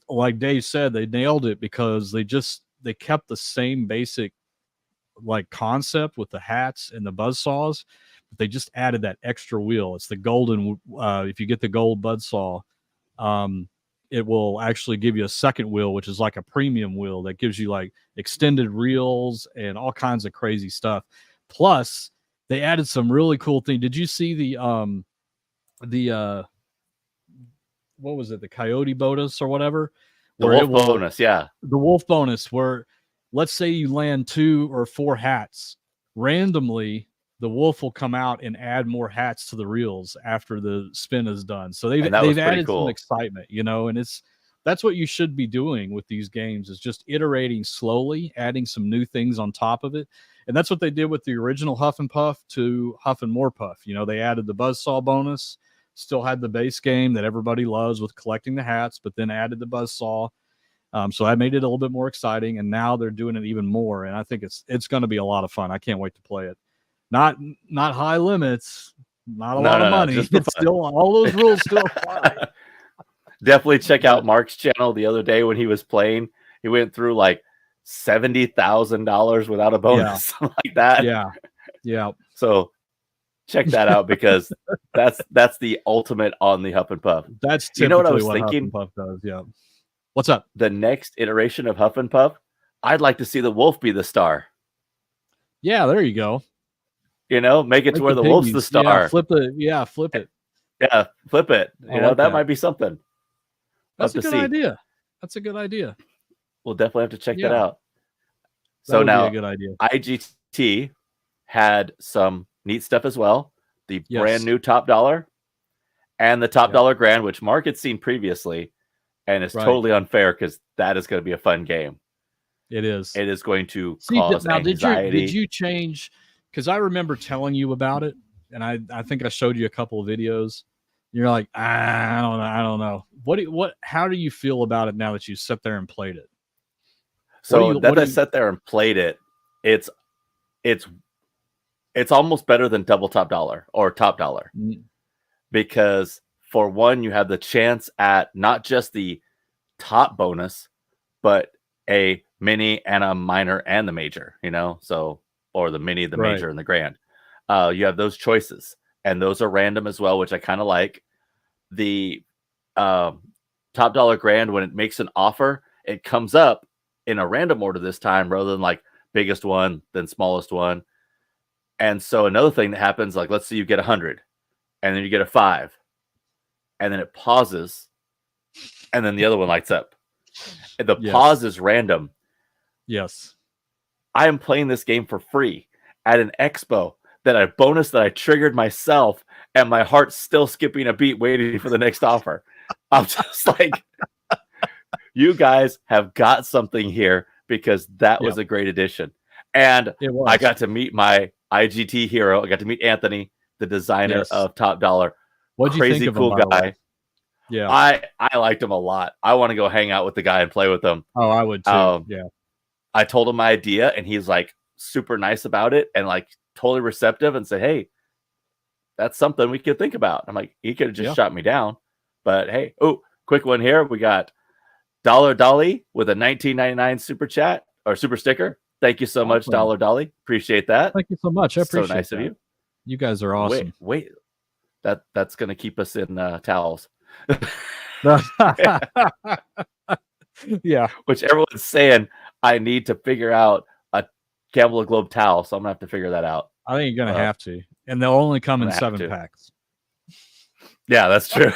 like Dave said, they nailed it because they kept the same basic like concept with the hats and the buzzsaws, but they just added that extra wheel. It's the golden. If you get the gold buzzsaw, it will actually give you a second wheel, which is like a premium wheel that gives you like extended reels and all kinds of crazy stuff. Plus, they added some really cool thing. Did you see the what was it? The coyote bonus or whatever? The wolf bonus, yeah. The wolf bonus, where let's say you land 2 or 4 hats randomly, the wolf will come out and add more hats to the reels after the spin is done. So they've added some excitement, and that's what you should be doing with these games, is just iterating slowly, adding some new things on top of it. And that's what they did with the original Huff and Puff to Huff and More Puff. You know, they added the Buzzsaw bonus, still had the base game that everybody loves with collecting the hats, but then added the Buzzsaw. So that made it a little bit more exciting, and now they're doing it even more. And I think it's going to be a lot of fun. I can't wait to play it. Not high limits, not a lot of money. It's still all those rules still apply. Definitely check out Mark's channel the other day when he was playing. He went through like $70,000 without a bonus, something like that. Yeah. So check that out because that's the ultimate on the Huff and Puff. That's you know what I was thinking. Huff and Puff does. Yeah. What's up? The next iteration of Huff and Puff, I'd like to see the wolf be the star. Yeah, there you go. You know, make it to where the wolf's the star. Yeah, flip it. Yeah, flip it. You know, that might be something. That's a good idea. That's a good idea. We'll definitely have to check that out. So now, a good idea. IGT had some neat stuff as well. The brand new Top Dollar and the Top Dollar Grand, which Mark had seen previously, and it's totally unfair because that is going to be a fun game. It is. It is going to cause anxiety. Did you change? Because I remember telling you about it, and I think I showed you a couple of videos. You're like, I don't know. How do you feel about it now that you sat there and played it? So I sat there and played it, it's almost better than double Top Dollar or Top Dollar, because for one, you have the chance at not just the top bonus, but a mini and a minor and the major. You know, or the mini, the major, and the grand. You have those choices, and those are random as well, which I kind of like. The Top Dollar Grand, when it makes an offer, it comes up in a random order this time rather than like biggest one, then smallest one. And so another thing that happens, like let's say you get 100 and then you get a 5 and then it pauses and then the other one lights up. And the pause is random. Yes. I am playing this game for free at an expo that a bonus that I triggered myself, and my heart's still skipping a beat waiting for the next offer. I'm just like, you guys have got something here because that was a great addition. And I got to meet my IGT hero. I got to meet Anthony, the designer of Top Dollar. What'd you think of cool him, guy. Yeah. I liked him a lot. I want to go hang out with the guy and play with him. Oh, I would too. I told him my idea and he's like super nice about it and like totally receptive and said, hey, that's something we could think about. I'm like, he could have just shot me down, but hey, quick one here. We got Dollar Dolly with a $19.99 super chat or super sticker. Thank you so much, Dollar Dolly. Appreciate that. Thank you so much. I appreciate so nice that. of you. You guys are awesome. Wait. That's going to keep us in towels. Yeah. Which everyone's saying I need to figure out a Gamble Globe towel, so I'm going to have to figure that out. I think you're going to have to. And they'll only come in 7 packs. Yeah, that's true.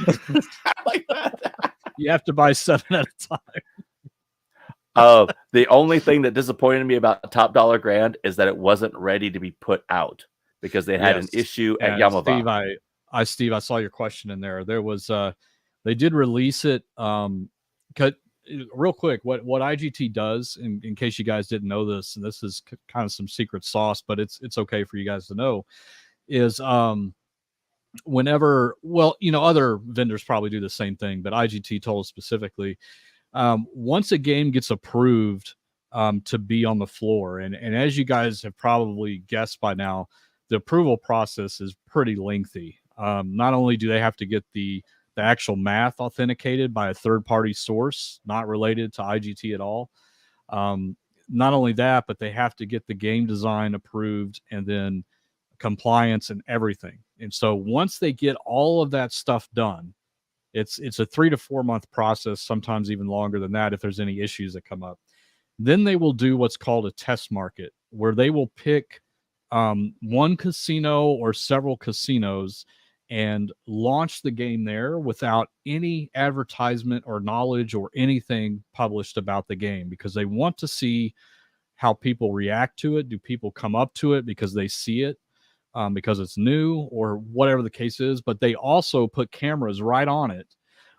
I like that. You have to buy 7 at a time. The only thing that disappointed me about Top Dollar Grand is that it wasn't ready to be put out because they had an issue at Yamava. Steve, I saw your question in there. There was they did release it. Real quick, what IGT does, in case you guys didn't know this, and this is kind of some secret sauce, but it's okay for you guys to know, is whenever, other vendors probably do the same thing, but IGT told us specifically, once a game gets approved to be on the floor, and as you guys have probably guessed by now, the approval process is pretty lengthy. Not only do they have to get the actual math authenticated by a third-party source, not related to IGT at all. Not only that, but they have to get the game design approved and then compliance and everything. And so once they get all of that stuff done, it's a 3 to 4 month process, sometimes even longer than that if there's any issues that come up. Then they will do what's called a test market, where they will pick one casino or several casinos and launch the game there without any advertisement or knowledge or anything published about the game, because they want to see how people react to it. Do people come up to it because they see it, because it's new, or whatever the case is? But they also put cameras right on it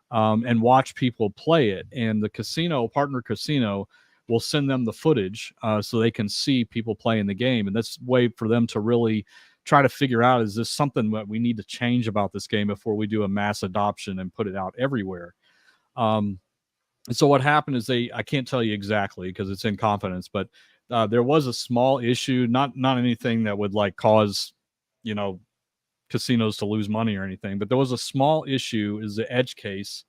and watch people play it. And the partner casino, we'll send them the footage so they can see people playing the game. And that's a way for them to really try to figure out, is this something that we need to change about this game before we do a mass adoption and put it out everywhere. And so what happened is I can't tell you exactly because it's in confidence, but there was a small issue, not anything that would like cause, casinos to lose money or anything, but there was a small issue, is the edge case.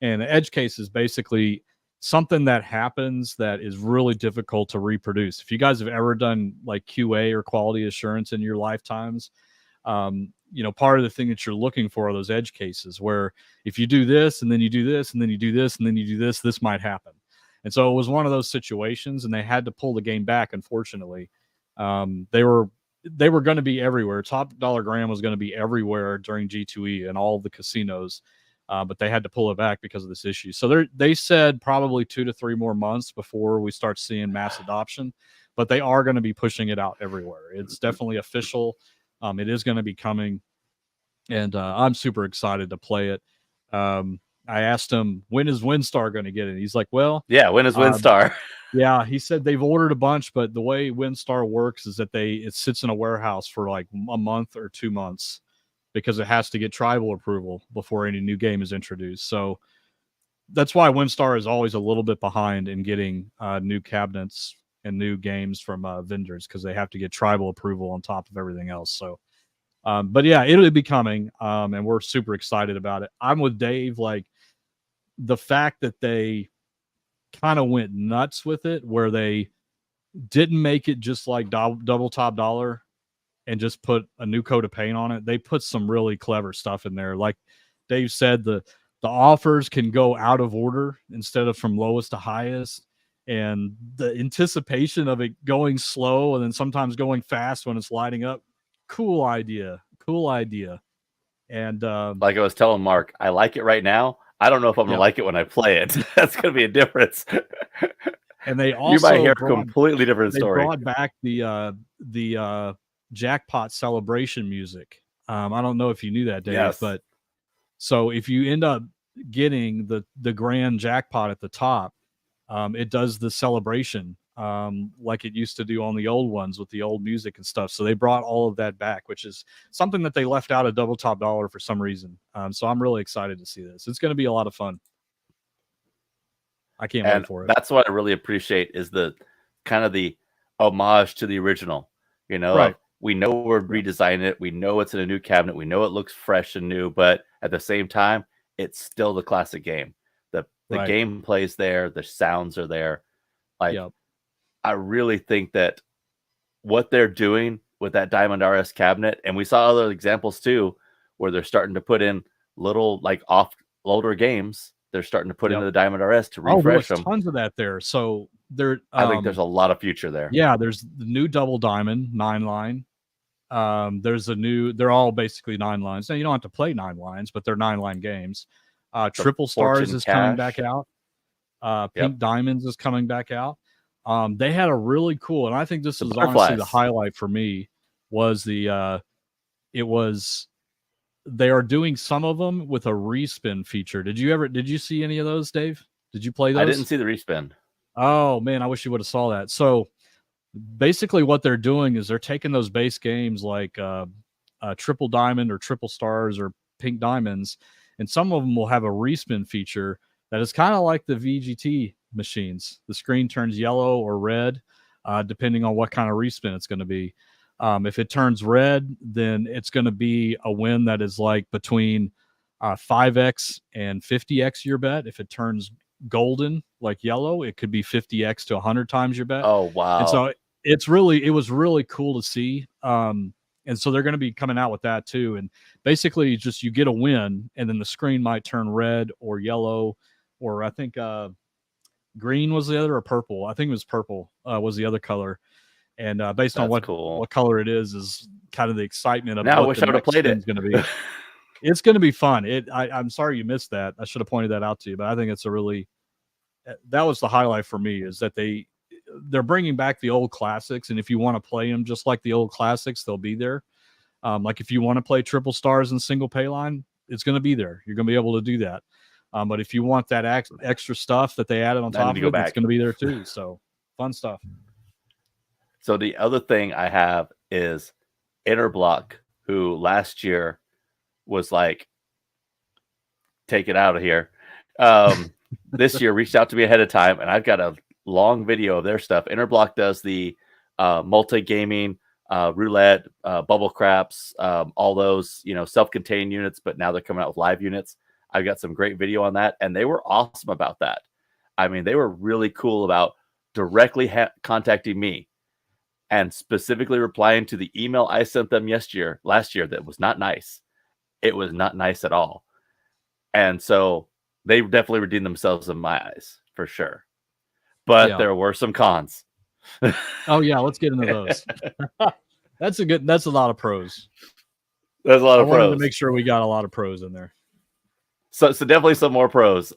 And the edge case is basically something that happens that is really difficult to reproduce. If you guys have ever done like QA or quality assurance in your lifetimes, part of the thing that you're looking for are those edge cases where if you do this and then you do this and then you do this and then you do this, this might happen. And so it was one of those situations, and they had to pull the game back. Unfortunately, they were going to be everywhere. Top Dollar Graham was going to be everywhere during G2E and all the casinos, but they had to pull it back because of this issue. So they said probably 2 to 3 more months before we start seeing mass adoption, but they are going to be pushing it out everywhere. It's definitely official. It is going to be coming, and I'm super excited to play it. I asked him, when is WinStar going to get it? He's like, well, yeah, when is WinStar? Yeah, he said they've ordered a bunch, but the way WinStar works is that it sits in a warehouse for like a month or 2 months because it has to get tribal approval before any new game is introduced. So that's why WinStar is always a little bit behind in getting new cabinets and new games from vendors, because they have to get tribal approval on top of everything else. So, but yeah, it'll be coming, and we're super excited about it. I'm with Dave. Like, the fact that they kind of went nuts with it, where they didn't make it just like double top dollar and just put a new coat of paint on it. They put some really clever stuff in there. Like Dave said, the offers can go out of order instead of from lowest to highest. And the anticipation of it going slow and then sometimes going fast when it's lighting up. Cool idea. And like I was telling Mark, I like it right now. I don't know if I'm going to like it when I play it. That's going to be a difference. And they also you might hear a completely different story. They brought back the jackpot celebration music. I don't know if you knew that, Dave, yes. But so if you end up getting the grand jackpot at the top, it does the celebration like it used to do on the old ones with the old music and stuff. So they brought all of that back, which is something that they left out of double top dollar for some reason. So I'm really excited to see this. It's going to be a lot of fun. I can't wait for it. That's what I really appreciate, is the kind of the homage to the original. Right. We know we're redesigning it. We know it's in a new cabinet. We know it looks fresh and new, but at the same time, it's still the classic game. The gameplay's there. The sounds are there. I really think that what they're doing with that Diamond RS cabinet, and we saw other examples too, where they're starting to put in little like off-loader games. They're starting to put into the Diamond RS to refresh them. Tons of that there. So I think there's a lot of future there. Yeah, there's the new Double Diamond 9-line. There's they're all basically 9 lines. Now you don't have to play 9 lines, but they're 9-line games. Triple Stars is coming back out. Pink Diamonds is coming back out. They had a really cool, and I think this is honestly the highlight for me, was they are doing some of them with a respin feature. Did you see any of those, Dave? Did you play those? I didn't see the respin. Oh man, I wish you would have saw that. So basically what they're doing is they're taking those base games like Triple Diamond or Triple Stars or Pink Diamonds, and some of them will have a respin feature that is kind of like the VGT machines. The screen turns yellow or red, depending on what kind of respin it's going to be. If it turns red, then it's going to be a win that is like between 5x and 50x your bet. If it turns golden, like yellow, it could be 50x to 100 times your bet. Oh, wow. And so it was really cool to see. And so they're going to be coming out with that too. And basically just you get a win, and then the screen might turn red or yellow, or I think green was the other, or purple. I think it was purple was the other color. And based on what color it is kind of the excitement of now. I wish I would have played it. Going to be. It's going to be fun. I'm sorry you missed that. I should have pointed that out to you, but I think it's that was the highlight for me, is that they're bringing back the old classics. And if you want to play them just like the old classics, they'll be there. Like if you want to play Triple Stars and single pay line, it's going to be there. You're going to be able to do that. But if you want that extra stuff that they added on top of it, it's going to be there too. So Fun stuff. So the other thing I have is Interblock, who last year was like, take it out of here. This year reached out to me ahead of time, and I've got a long video of their stuff. Interblock does the multi-gaming, roulette, bubble craps, all those, self-contained units, but now they're coming out with live units. I've got some great video on that, and they were awesome about that. I mean, they were really cool about directly contacting me and specifically replying to the email I sent them last year that was not nice. It was not nice at all. And so they definitely redeemed themselves in my eyes, for sure. But there were some cons. Oh, yeah. Let's get into those. That's a lot of pros. There's a lot of pros. I wanted to make sure we got a lot of pros in there. So definitely some more pros.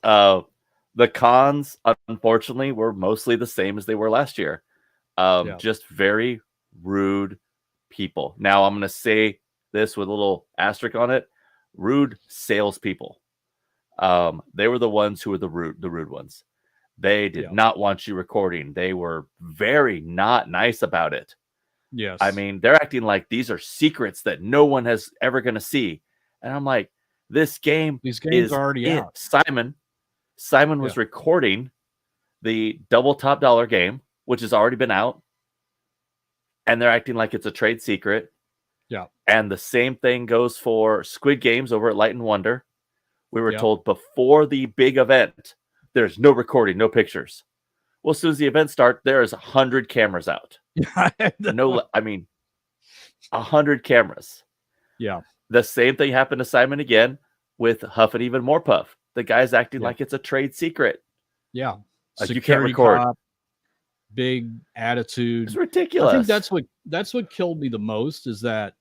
The cons, unfortunately, were mostly the same as they were last year. Just very rude people. Now, I'm going to say this with a little asterisk on it. Rude salespeople. They were the ones who were the rude ones. They did not want you recording. They were very not nice about it. Yes. I mean, they're acting like these are secrets that no one has ever going to see. And I'm like, these games are already out. Simon was recording the double top dollar game, which has already been out. And they're acting like it's a trade secret. Yeah. And the same thing goes for Squid Games over at Light and Wonder. We were told before the big event, there's no recording, no pictures. Well, as soon as the event starts, there's 100 cameras out. 100 cameras. Yeah. The same thing happened to Simon again with Huff and Even More Puff. The guy's acting like it's a trade secret. Yeah. Like you can't record. Cop, big attitude. It's ridiculous. I think that's what killed me the most is that,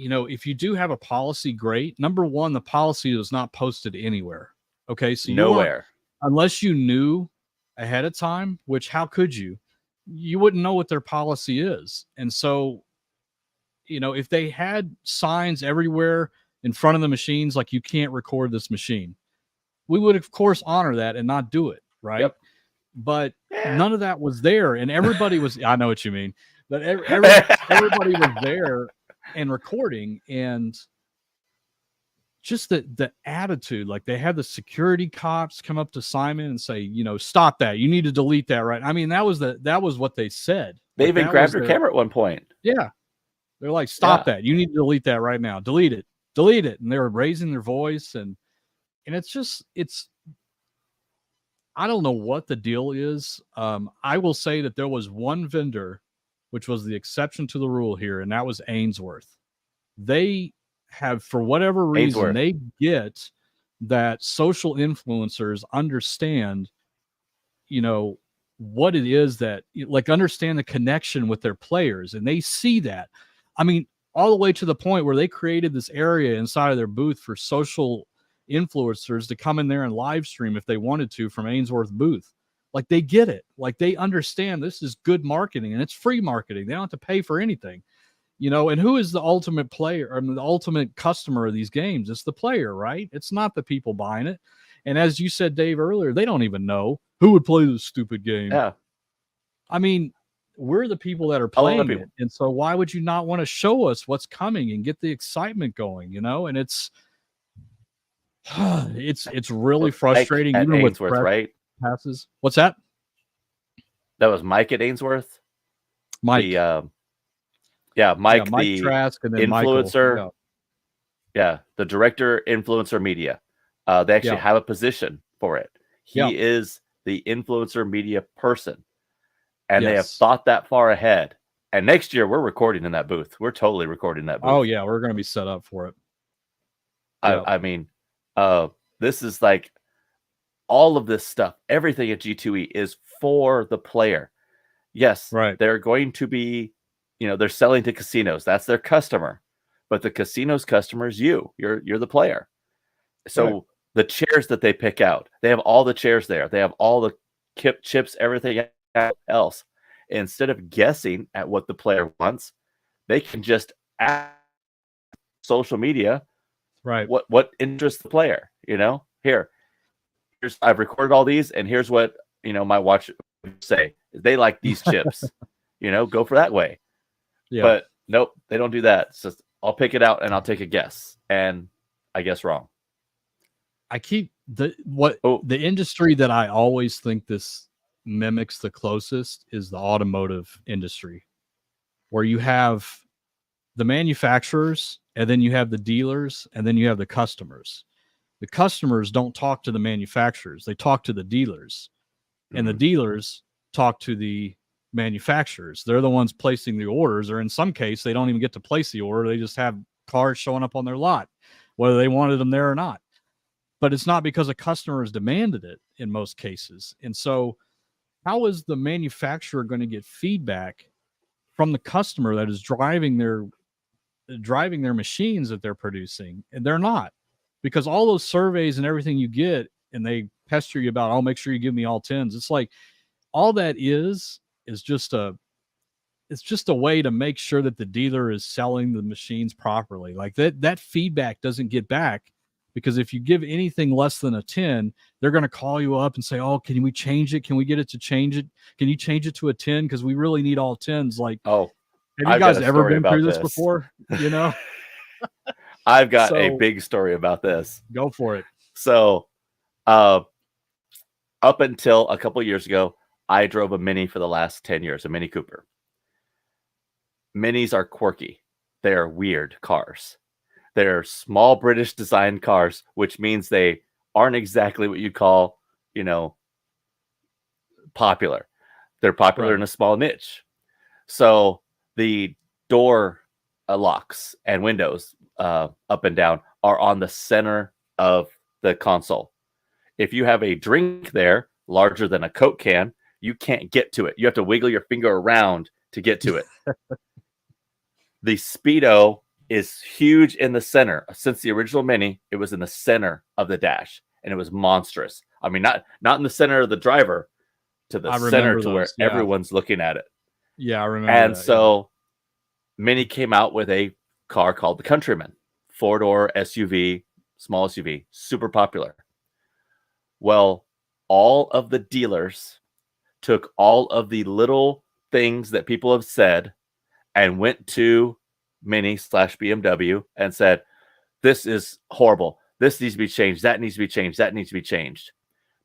if you do have a policy, great. Number one, the policy was not posted anywhere. Okay. So nowhere. Unless you knew ahead of time, which how could you? You wouldn't know what their policy is. And so, if they had signs everywhere in front of the machines, like you can't record this machine, we would of course honor that and not do it. Right. Yep. But none of that was there. And everybody was, I know what you mean, but everybody was there and recording, and just the attitude, like they had the security cops come up to Simon and say, stop that. You need to delete that. Right. I mean, that was what they said. They even grabbed her camera at one point. Yeah. They're like, stop that. You need to delete that right now. Delete it. And they were raising their voice. And I don't know what the deal is. I will say that there was one vendor, which was the exception to the rule here, and that was Ainsworth. They have, for whatever reason, they get that social influencers understand, what it is that, understand the connection with their players, and they see that. I mean, all the way to the point where they created this area inside of their booth for social influencers to come in there and live stream if they wanted to from Ainsworth booth. Like they get it. Like they understand this is good marketing and it's free marketing. They don't have to pay for anything, and who is the ultimate player? I mean, the ultimate customer of these games? It's the player, right? It's not the people buying it. And as you said, Dave, earlier, they don't even know who would play this stupid game. Yeah. I mean, we're the people that are playing it. And so why would you not want to show us what's coming and get the excitement going, And it's really frustrating. Mike even at with Ainsworth, right? Passes. What's that? That was Mike at Ainsworth. Mike. Mike the Trask and then influencer. Yeah, the director, influencer media. They actually have a position for it. He is the influencer media person. And they have thought that far ahead. And next year, we're recording in that booth. We're totally recording that booth. Oh, yeah. We're going to be set up for it. I mean, this is like all of this stuff. Everything at G2E is for the player. Yes, right. They're going to be, they're selling to casinos. That's their customer. But the casino's customer is you. You're the player. So the chairs that they pick out, they have all the chairs there. They have all the chips, everything else. Instead of guessing at what the player wants, they can just ask social media, right? What interests the player? Here's I've recorded all these, and here's what my watch would say. They like these chips, go for that way. Yeah. But nope, they don't do that. It's just, I'll pick it out and I'll take a guess. And I guess wrong. I keep the industry that I always think this mimics the closest is the automotive industry, where you have the manufacturers and then you have the dealers and then you have the customers. The customers don't talk to the manufacturers. They talk to the dealers, and the dealers talk to the manufacturers. They're the ones placing the orders, or in some case, they don't even get to place the order. They just have cars showing up on their lot, whether they wanted them there or not. But it's not because a customer has demanded it in most cases. And so how is the manufacturer going to get feedback from the customer that is driving their machines that they're producing? And they're not, because all those surveys and everything you get, and they pester you about, I'll make sure you give me all 10s. It's like, all that is just a way to make sure that the dealer is selling the machines properly. Like that feedback doesn't get back, because if you give anything less than a 10, they're going to call you up and say, oh, can we change it? Can we get it to change it? Can you change it to a 10? Because we really need all 10s. Like, oh, have you guys ever been through this before? I've got a big story about this. Go for it. So, up until a couple of years ago, I drove a Mini for the last 10 years, a Mini Cooper. Minis are quirky. They're weird cars. They're small British designed cars, which means they aren't exactly what you call, popular. They're popular in a small niche. So the door locks and windows up and down are on the center of the console. If you have a drink there larger than a Coke can, you can't get to it. You have to wiggle your finger around to get to it. The Speedo is huge in the center. Since the original Mini, it was in the center of the dash, and it was monstrous. I mean, not in the center of the driver, to the center to where everyone's looking at it. Yeah, I remember. And so Mini came out with a car called the Countryman, 4-door SUV, small SUV, super popular. Well, all of the dealers took all of the little things that people have said and went to Mini/BMW and said, this is horrible. This needs to be changed. That needs to be changed. That needs to be changed.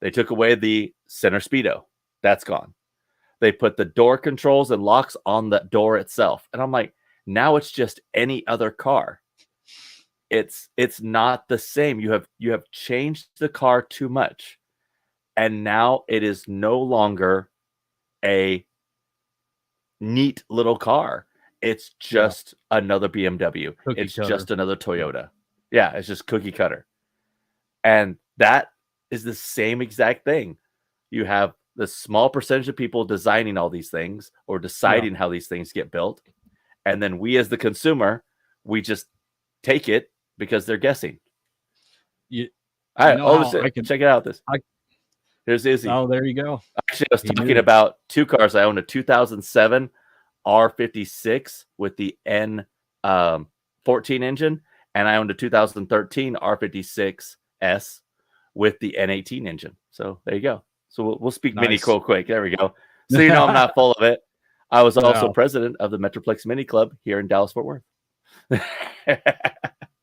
They took away the center Speedo. That's gone. They put the door controls and locks on the door itself. And I'm like, now it's just any other car. It's not the same. You have changed the car too much. And now it is no longer a neat little car. It's just another BMW. It's just another Toyota. Yeah, it's just cookie cutter. And that is the same exact thing. You have the small percentage of people designing all these things or deciding how these things get built. And then we as the consumer, we just take it because they're guessing. Check it out. Here's Izzy. Oh, there you go. Actually, I was talking about two cars. I own a 2007 R56 with the N14 engine, and I owned a 2013 R56S with the N18 engine. So there you go. So we'll speak Mini real quick. There we go. So I'm not full of it. I was also president of the Metroplex Mini Club here in Dallas, Fort Worth.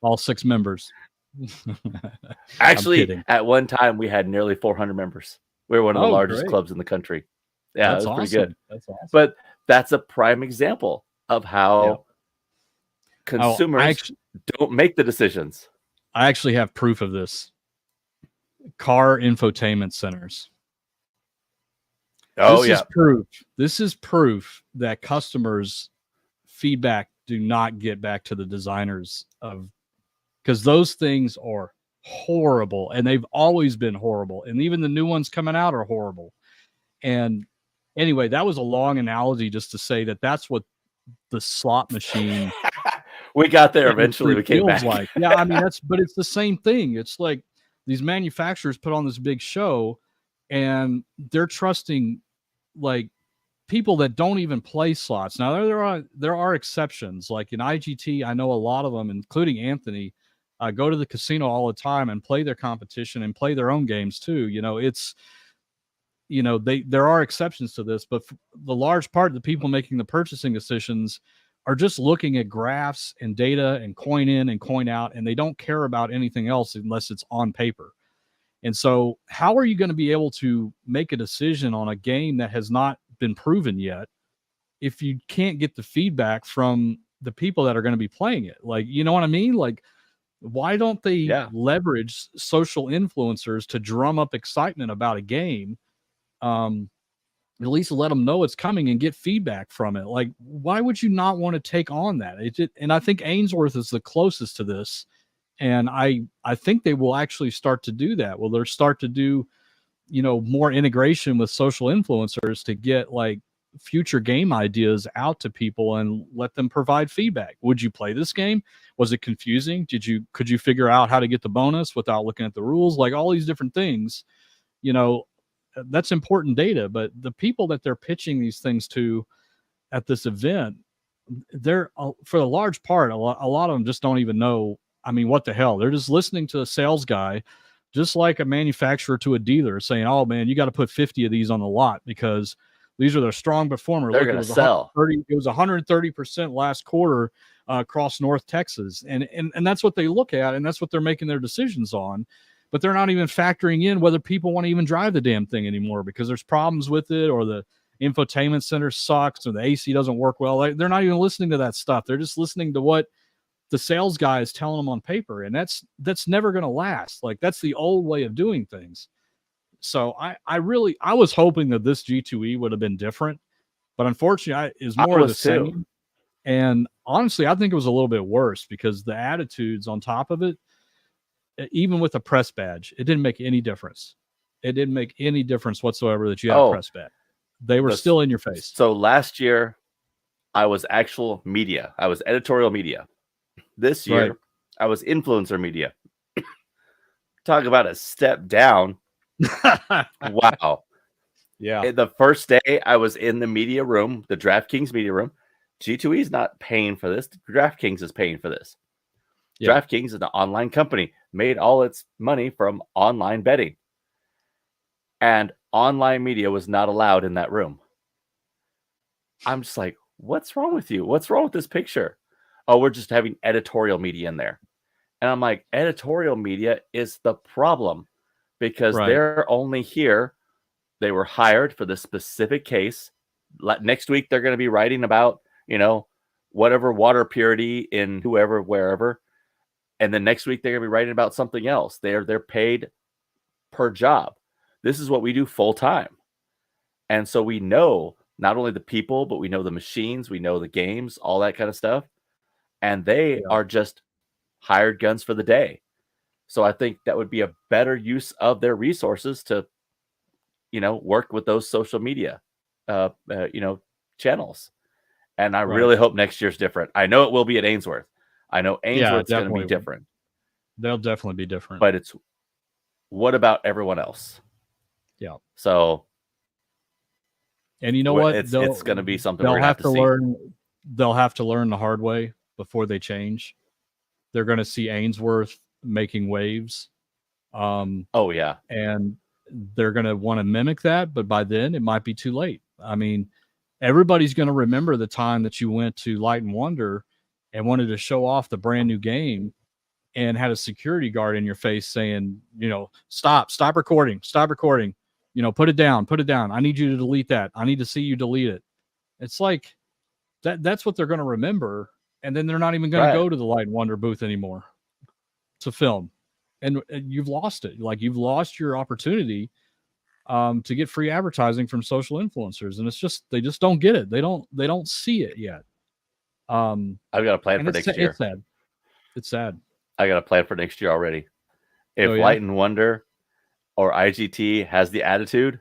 All 6 members. Actually, at one time we had nearly 400 members. We were one of the largest clubs in the country. Yeah, that's pretty good. That's awesome. But that's a prime example of how consumers don't make the decisions. I actually have proof of this. Car infotainment centers. This is proof that customers' feedback do not get back to the designers of, because those things are horrible, and they've always been horrible, and even the new ones coming out are horrible. And anyway, that was a long analogy just to say that that's what the slot machine. We got there eventually. We came back. Like. Yeah, I mean but it's the same thing. It's like these manufacturers put on this big show, and they're trusting like people that don't even play slots. Now there are exceptions. Like in IGT, I know a lot of them, including Anthony, go to the casino all the time and play their competition and play their own games too. there are exceptions to this, but the large part of the people making the purchasing decisions are just looking at graphs and data and coin in and coin out, and they don't care about anything else unless it's on paper. And so how are you going to be able to make a decision on a game that has not been proven yet if you can't get the feedback from the people that are going to be playing it? Like, you know what I mean? Like, why don't they leverage social influencers to drum up excitement about a game? At least let them know it's coming and get feedback from it. Like, why would you not want to take on that? And I think Ainsworth is the closest to this. And I think they will actually start to do that. Will they start to do, more integration with social influencers to get like future game ideas out to people and let them provide feedback? Would you play this game? Was it confusing? Could you figure out how to get the bonus without looking at the rules? Like all these different things, that's important data. But the people that they're pitching these things to at this event, they're for the large part, a lot of them just don't even know. I mean, what the hell? They're just listening to a sales guy, just like a manufacturer to a dealer, saying, "Oh man, you got to put 50 of these on the lot because these are the strong performer." They're going to sell. It was 130% last quarter across North Texas, and that's what they look at, and that's what they're making their decisions on. But they're not even factoring in whether people want to even drive the damn thing anymore because there's problems with it, or the infotainment center sucks, or the AC doesn't work well. They're not even listening to that stuff. They're just listening to what the sales guy is telling them on paper, and that's never going to last. Like, that's the old way of doing things. So I was hoping that this G2E would have been different, but unfortunately, is more of the same. And honestly, I think it was a little bit worse because the attitudes on top of it, even with a press badge, it didn't make any difference. It didn't make any difference whatsoever that you had a press badge. They were still in your face. So last year, I was actual media. I was editorial media. This year, I was influencer media. Talk about a step down. Wow. Yeah. The first day I was in the media room, the DraftKings media room. G2E is not paying for this. DraftKings is paying for this. Yeah. DraftKings is an online company, made all its money from online betting. And online media was not allowed in that room. I'm just like, what's wrong with you? What's wrong with this picture? Oh, we're just having editorial media in there. And I'm like, editorial media is the problem because they're only here. They were hired for this specific case. Next week, they're going to be writing about, whatever water purity in whoever, wherever. And then next week, they're going to be writing about something else. They're paid per job. This is what we do full time. And so we know not only the people, but we know the machines, we know the games, all that kind of stuff. And they are just hired guns for the day. So I think that would be a better use of their resources to, work with those social media, channels. And I really hope next year's different. I know it will be at Ainsworth. I know Ainsworth's going to be different. They'll definitely be different. But it's what about everyone else? Yeah. So, and you know what? It's going to be something they'll have to learn. They'll have to learn the hard way before they change. They're going to see Ainsworth making waves. And they're going to want to mimic that, but by then it might be too late. I mean, everybody's going to remember the time that you went to Light and Wonder and wanted to show off the brand new game and had a security guard in your face saying, stop recording, put it down. I need you to delete that. I need to see you delete it. It's like that's what they're going to remember. And then they're not even going to go to the Light and Wonder booth anymore to film. And you've lost it. Like, you've lost your opportunity to get free advertising from social influencers. And it's just, they just don't get it. They don't see it yet. I've got a plan for next year. It's sad. I got a plan for next year already. If Light and Wonder or IGT has the attitude,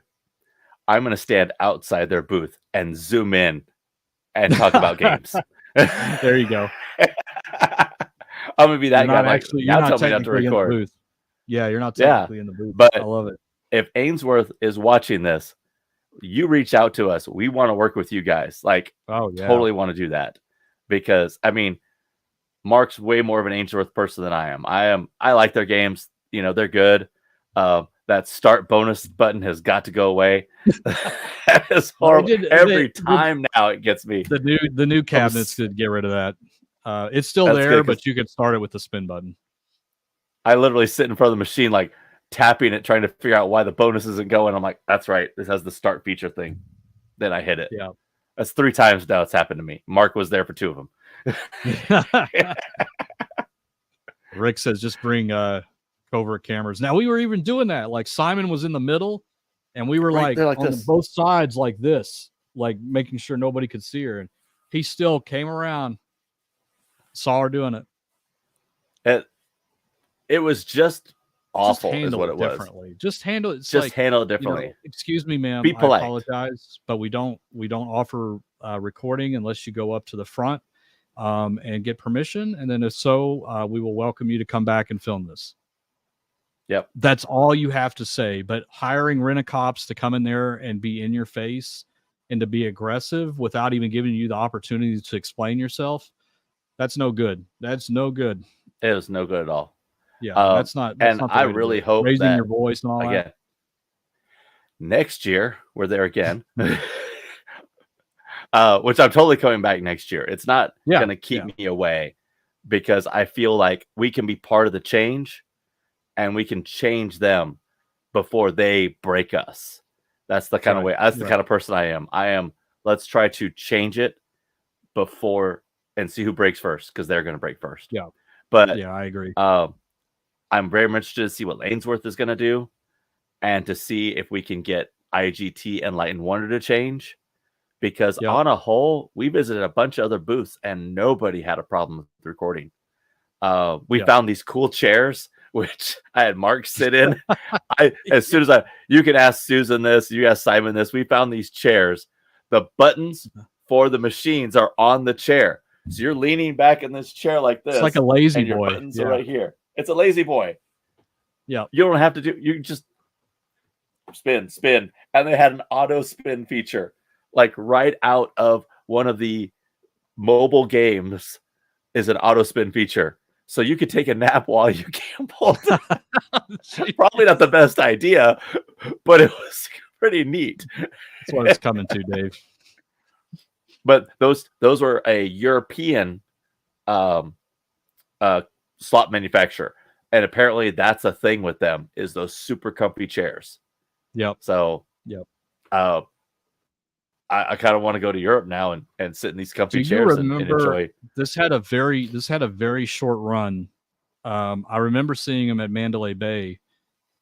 I'm going to stand outside their booth and zoom in and talk about games. There you go. I'm going to be that guy. Actually, you're not technically in the booth. Yeah, you're not technically in the booth. But I love it. If Ainsworth is watching this, you reach out to us. We want to work with you guys. Totally want to do that. Because, I mean, Mark's way more of an Ainsworth person than I am. I like their games. They're good. That that start bonus button has got to go away. That is horrible. Every time now it gets me. The new cabinets did get rid of that. It's still there, but you could start it with the spin button. I literally sit in front of the machine, like tapping it, trying to figure out why the bonus isn't going. I'm like, that's right. This has the start feature thing. Then I hit it. Yeah. That's 3 times now it's happened to me. Mark was there for 2 of them. Rick says just bring covert cameras. Now we were even doing that. Like Simon was in the middle, and we were like on both sides like this, like making sure nobody could see her. And he still came around, saw her doing it. It was just awful, is what it was. Just handle it. Handle it differently. You know, excuse me, ma'am. Be polite. I apologize, but we don't offer recording unless you go up to the front and get permission. And then if so, we will welcome you to come back and film this. Yep. That's all you have to say. But hiring rent-a-cops to come in there and be in your face and to be aggressive without even giving you the opportunity to explain yourself, that's no good. That's no good. It was no good at all. Yeah, that's not. And I really hope raising that, your voice and all that. Next year we're there again, which I'm totally coming back next year. It's not going to keep me away because I feel like we can be part of the change, and we can change them before they break us. That's the kind of way. That's the kind of person I am. Let's try to change it before and see who breaks first, because they're going to break first. Yeah, but yeah, I agree. I'm very interested to see what Lanesworth is going to do, and to see if we can get IGT and Light and Wonder to change, because on a whole, we visited a bunch of other booths and nobody had a problem with recording. We found these cool chairs, which I had Mark sit in. As soon as you can ask Susan this, you ask Simon this, we found these chairs. The buttons for the machines are on the chair. So you're leaning back in this chair like this. It's like a lazy and your boy. Buttons are right here. It's a lazy boy. Yeah. You don't have to do, you just spin. And they had an auto spin feature, like right out of one of the mobile games is an auto spin feature. So you could take a nap while you gambled. Probably not the best idea, but it was pretty neat. That's what it's coming to, Dave. But those were a European slot manufacturer, and apparently that's a thing with them, is those super comfy chairs. Yep. So I kind of want to go to Europe now and sit in these comfy chairs and enjoy. This had a very short run. I remember seeing them at Mandalay Bay,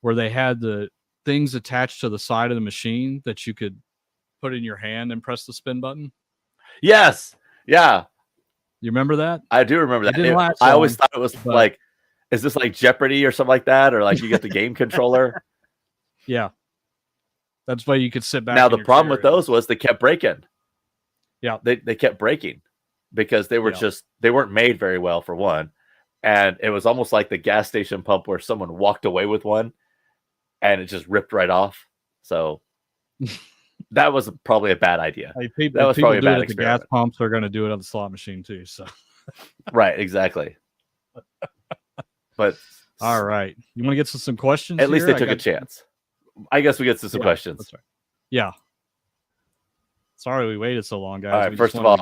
where they had the things attached to the side of the machine that you could put in your hand and press the spin button. Yes. Yeah. You remember that? I do remember that. I always thought it was like, is this like Jeopardy or something like that? Or like you get the game controller? Yeah. That's why you could sit back. Now, the problem with those was they kept breaking. Yeah. They kept breaking because they were they weren't made very well, for one. And it was almost like the gas station pump where someone walked away with one and it just ripped right off. So that was probably a bad idea. That was probably a bad experiment. The gas pumps are going to do it on the slot machine too. So, right, exactly. But all right, you want to get to some questions? At least they took a chance. I guess we get to some questions. That's right. Yeah. Sorry we waited so long, guys. All right, first of all,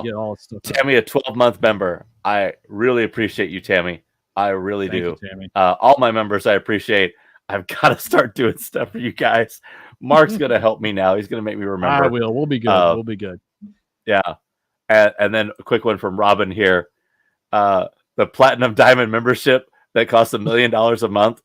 Tammy, a 12-month member. I really appreciate you, Tammy. I really do. Thank you, Tammy. All my members, I appreciate. I've got to start doing stuff for you guys. Mark's going to help me now. He's going to make me remember. I will. We'll be good. We'll be good. Yeah. And then a quick one from Robin here. The Platinum Diamond membership that costs $1 million a month.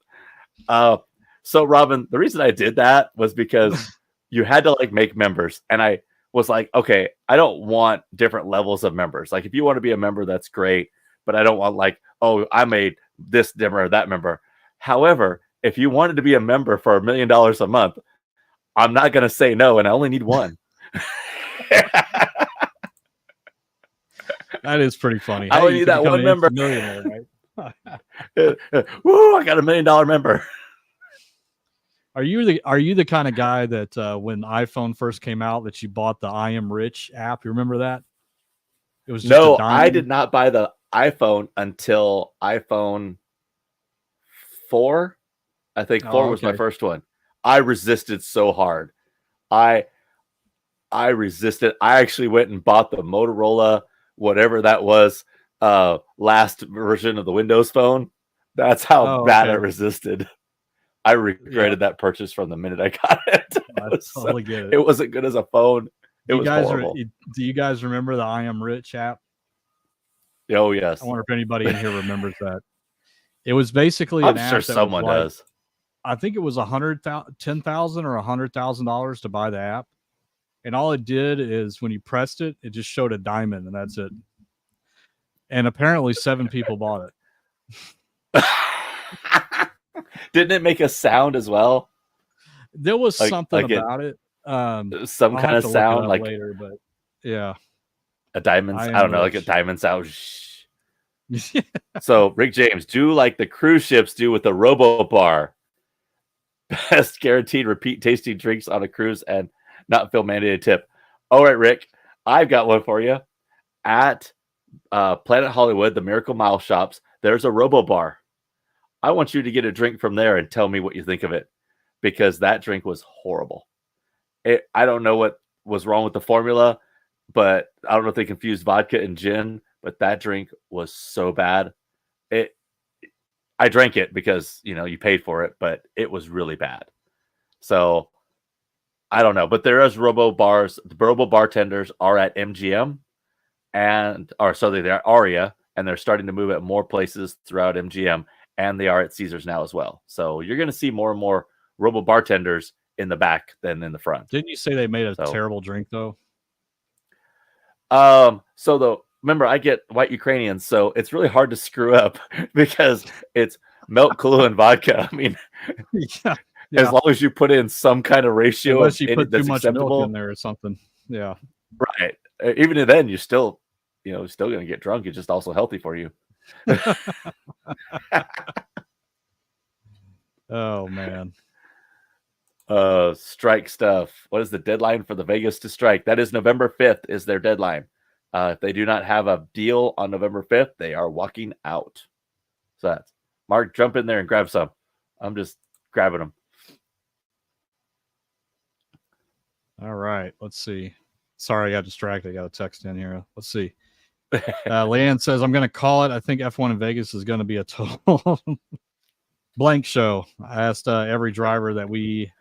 So, Robin, the reason I did that was because you had to like make members. And I was like, okay, I don't want different levels of members. Like, if you want to be a member, that's great. But I don't want like, oh, I made this member or that member. However, if you wanted to be a member for $1 million a month, I'm not going to say no. And I only need one. That is pretty funny. I only need that one member. Right? Woo, I got $1 million member. Are you the kind of guy that when iPhone first came out that you bought the I Am Rich app? You remember that? It was just no, I did not buy the iPhone until iPhone 4. I think 4 was my first one. I resisted so hard. I resisted. I actually went and bought the Motorola, whatever that was, last version of the Windows Phone. That's how bad I resisted. I regretted that purchase from the minute I got it. It wasn't good as a phone. It was horrible. Do you guys remember the I Am Rich app? Oh, yes. I wonder if anybody in here remembers that. It was basically I'm sure someone does. I think it was $10,000 or $100,000 to buy the app. And all it did is when you pressed it, it just showed a diamond, and that's it. And apparently 7 people bought it. Didn't it make a sound as well? There was something about it. Some kind of sound like later, but yeah. A diamond. I don't know, like a diamond sound. So Rick James, do like the cruise ships do with the Robo Bar. Best guaranteed repeat tasting drinks on a cruise and not feel mandated tip. All right, Rick, I've got one for you. At Planet Hollywood, the Miracle Mile shops, there's a Robo Bar. I want you to get a drink from there and tell me what you think of it, because that drink was horrible. I don't know what was wrong with the formula, but I don't know if they confused vodka and gin, but that drink was so bad. I drank it because, you paid for it, but it was really bad. So I don't know, but there is Robo Bars. The Robo bartenders are at MGM they're at Aria, and they're starting to move at more places throughout MGM, and they are at Caesars now as well. So you're going to see more and more Robo bartenders in the back than in the front. Didn't you say they made a terrible drink though? Remember, I get white Ukrainians, so it's really hard to screw up because it's milk, Kahlua, and vodka. I mean, as long as you put in some kind of ratio, unless you put too much milk in there or something. Yeah, right. Even then, you're still, still going to get drunk. It's just also healthy for you. Oh man. Strike stuff. What is the deadline for the Vegas to strike? That is November 5th is their deadline. If they do not have a deal on November 5th, they are walking out. So that's Mark, jump in there and grab some. I'm just grabbing them. All right. Let's see. Sorry, I got distracted. I got a text in here. Let's see. Leanne says, I'm going to call it. I think F1 in Vegas is going to be a total blank show. I asked every driver that we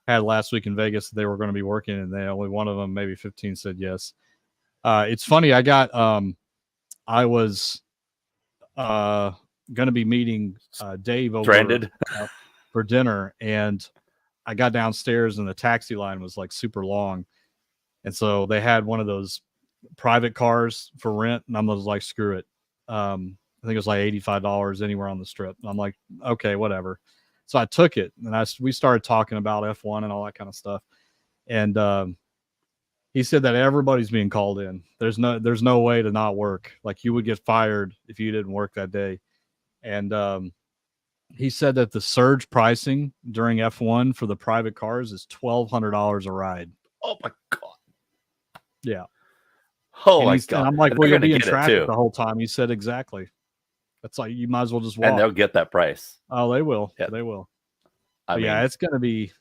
had last week in Vegas if they were going to be working, and only one of them, maybe 15, said yes. It's funny. I was going to be meeting Dave over for dinner, and I got downstairs and the taxi line was like super long. And so they had one of those private cars for rent, and I was like, screw it. I think it was like $85 anywhere on the strip. And I'm like, okay, whatever. So I took it, and we started talking about F1 and all that kind of stuff. And he said that everybody's being called in. There's no way to not work. Like, you would get fired if you didn't work that day. And he said that the surge pricing during F1 for the private cars is $1,200 a ride. Oh my God. Yeah. Oh my God. And I'm like, well, you'll be in traffic the whole time. He said, exactly. That's like, you might as well just walk. And they'll get that price. Oh, they will. Yeah. They will. Yeah, it's going to be,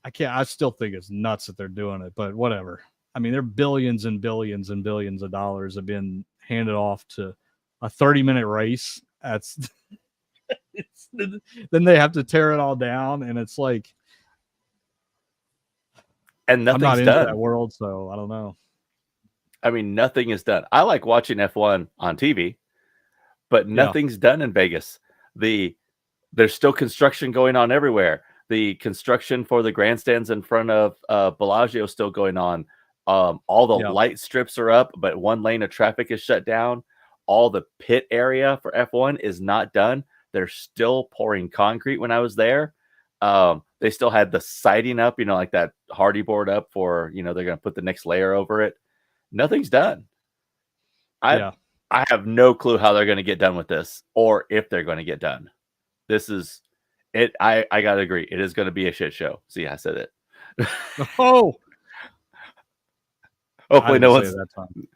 I still think it's nuts that they're doing it, but whatever. I mean, there are billions and billions and billions of dollars have been handed off to a 30-minute race. That's then they have to tear it all down, and it's like, and nothing's I'm not into done. that world, so I don't know. I mean, nothing is done. I like watching F1 on TV, but nothing's done in Vegas. There's still construction going on everywhere. The construction for the grandstands in front of Bellagio is still going on. All the light strips are up, but one lane of traffic is shut down. All the pit area for F1 is not done. They're still pouring concrete when I was there. They still had the siding up, like that hardy board up for, they're going to put the next layer over it. Nothing's done. I have no clue how they're going to get done with this, or if they're going to get done. This is it. I got to agree. It is going to be a shit show. See, I said it. Oh, hopefully no one's that time.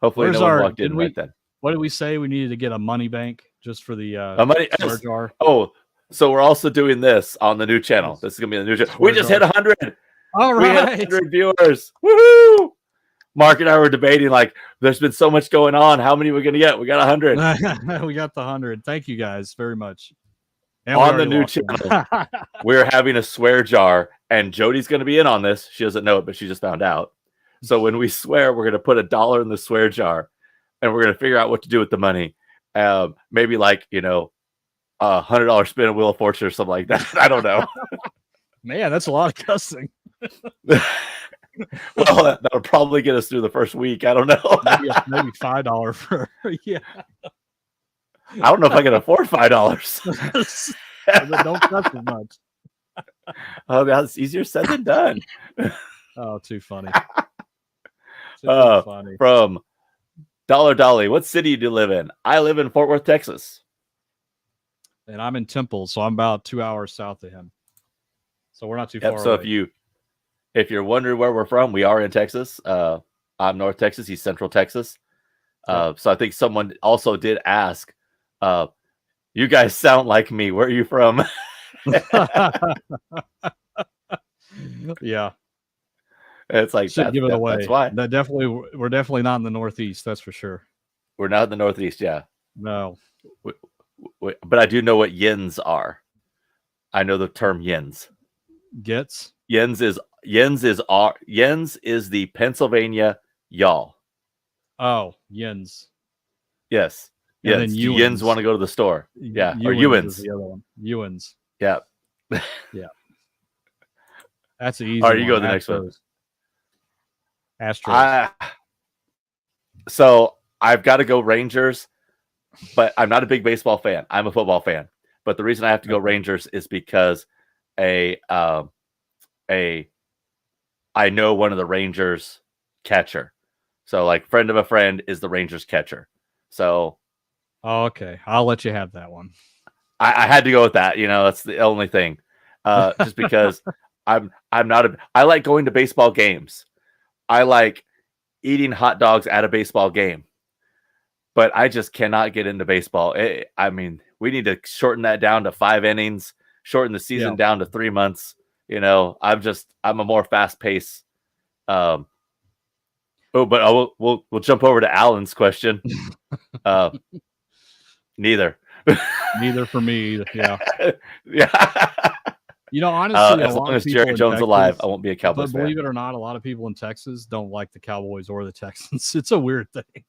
Hopefully no one walked in right then. What did we say? We needed to get a money bank just for the money jar. Oh, So we're also doing this on the new channel. This is gonna be the new channel. We just hit 100. All right, we hit 100 viewers. Woohoo! Mark and I were debating, like, there's been so much going on. How many are we gonna get? We got 100. We got the 100. Thank you guys very much. And on the new channel, we're having a swear jar, and Jody's gonna be in on this. She doesn't know it, but she just found out. So when we swear, we're gonna put $1 in the swear jar, and we're gonna figure out what to do with the money. Maybe like $100 spin a Wheel of Fortune or something like that. I don't know. Man, that's a lot of cussing. Well, that'll probably get us through the first week. I don't know. maybe $5 for yeah. I don't know if I can afford $5. Don't cuss as much. Oh, that's easier said than done. Oh, too funny. Funny. From Dollar Dolly, what city do you live in? I live in Fort Worth, Texas. And I'm in Temple, so I'm about 2 hours south of him. So we're not too far So away. if you're wondering where we're from, we are in Texas. I'm North Texas, he's Central Texas. So I think someone also did ask, you guys sound like me. Where are you from? Yeah. It's like, give it away. That's why. We're definitely not in the Northeast, that's for sure. We're not in the Northeast, yeah. No. But I do know what yens are. I know the term yens. Gets? Yens is the Pennsylvania y'all. Oh, yens. Yes. Yeah. Yens want to go to the store. Yeah. Or Ewans. The other one. Ewans. Yeah. Yeah. That's an easy All right, you one. go to the next one. Astros. So I've got to go Rangers, but I'm not a big baseball fan. I'm a football fan. But the reason I have to go Rangers is because I know one of the Rangers catcher. So like friend of a friend is the Rangers catcher. So okay. I'll let you have that one. I had to go with that. That's the only thing. Just because I like going to baseball games. I like eating hot dogs at a baseball game. But I just cannot get into baseball. We need to shorten that down to 5 innings, shorten the season down to 3 months. I'm a more fast pace. But we'll jump over to Alan's question. Neither. Neither for me. Yeah. Yeah. Honestly, as long as Jerry Jones alive, I won't be a Cowboys fan. Believe it or not, a lot of people in Texas don't like the Cowboys or the Texans. It's a weird thing.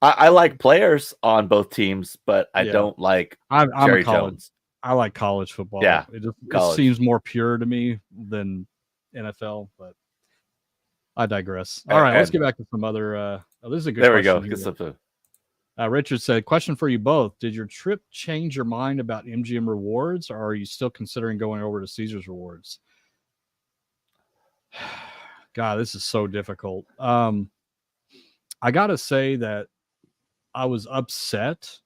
I like players on both teams, but I don't like Jerry Jones. I like college football. Yeah, it seems more pure to me than NFL, but I digress. All right, let's get back to some other. This is a good question. There we go. Richard said, question for you both. Did your trip change your mind about MGM rewards, or are you still considering going over to Caesars rewards? God, this is so difficult. I got to say that I was upset.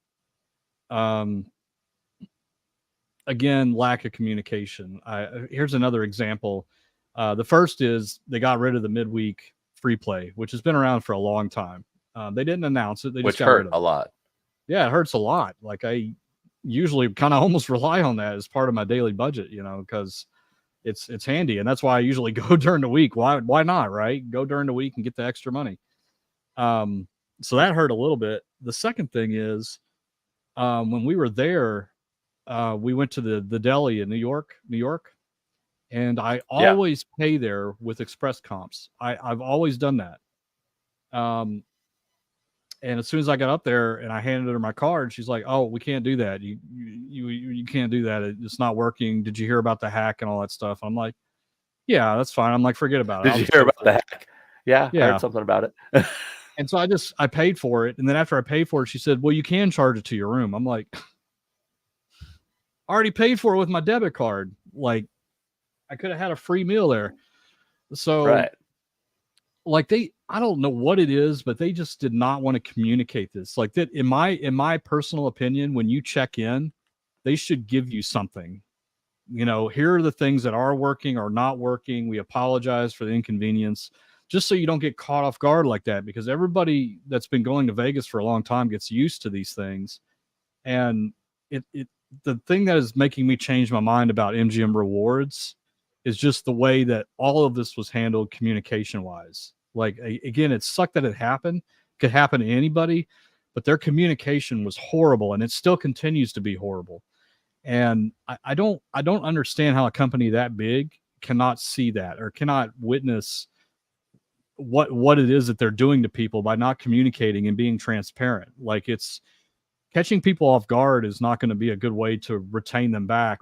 Again, lack of communication. Here's another example. The first is they got rid of the midweek free play, which has been around for a long time. They didn't announce it. They just got rid of it. A lot. Yeah, it hurts a lot. Like I usually kind of almost rely on that as part of my daily budget, because it's handy, and that's why I usually go during the week. Why not, right? Go during the week and get the extra money. So that hurt a little bit. The second thing is, when we were there, we went to the deli in New York, and I always pay there with express comps. I've always done that. And as soon as I got up there and I handed her my card, she's like, "Oh, we can't do that. You can't do that. It's not working. Did you hear about the hack and all that stuff?" I'm like, "Yeah, that's fine." I'm like, "Forget about it." Did you hear about the hack? Yeah, I heard something about it. And so I paid for it. And then after I paid for it, she said, "Well, you can charge it to your room." I'm like, I already paid for it with my debit card. Like, I could have had a free meal there. So, right. Like I don't know what it is, but they just did not want to communicate this. Like that, in my personal opinion, when you check in, they should give you something. Here are the things that are working or not working. We apologize for the inconvenience, just so you don't get caught off guard like that, because everybody that's been going to Vegas for a long time gets used to these things. And the thing that is making me change my mind about MGM rewards is just the way that all of this was handled communication wise. Like, again, it sucked that it happened. Could happen to anybody, but their communication was horrible, and it still continues to be horrible. And I don't understand how a company that big cannot see that or cannot witness what it is that they're doing to people by not communicating and being transparent. Like, it's catching people off guard is not going to be a good way to retain them back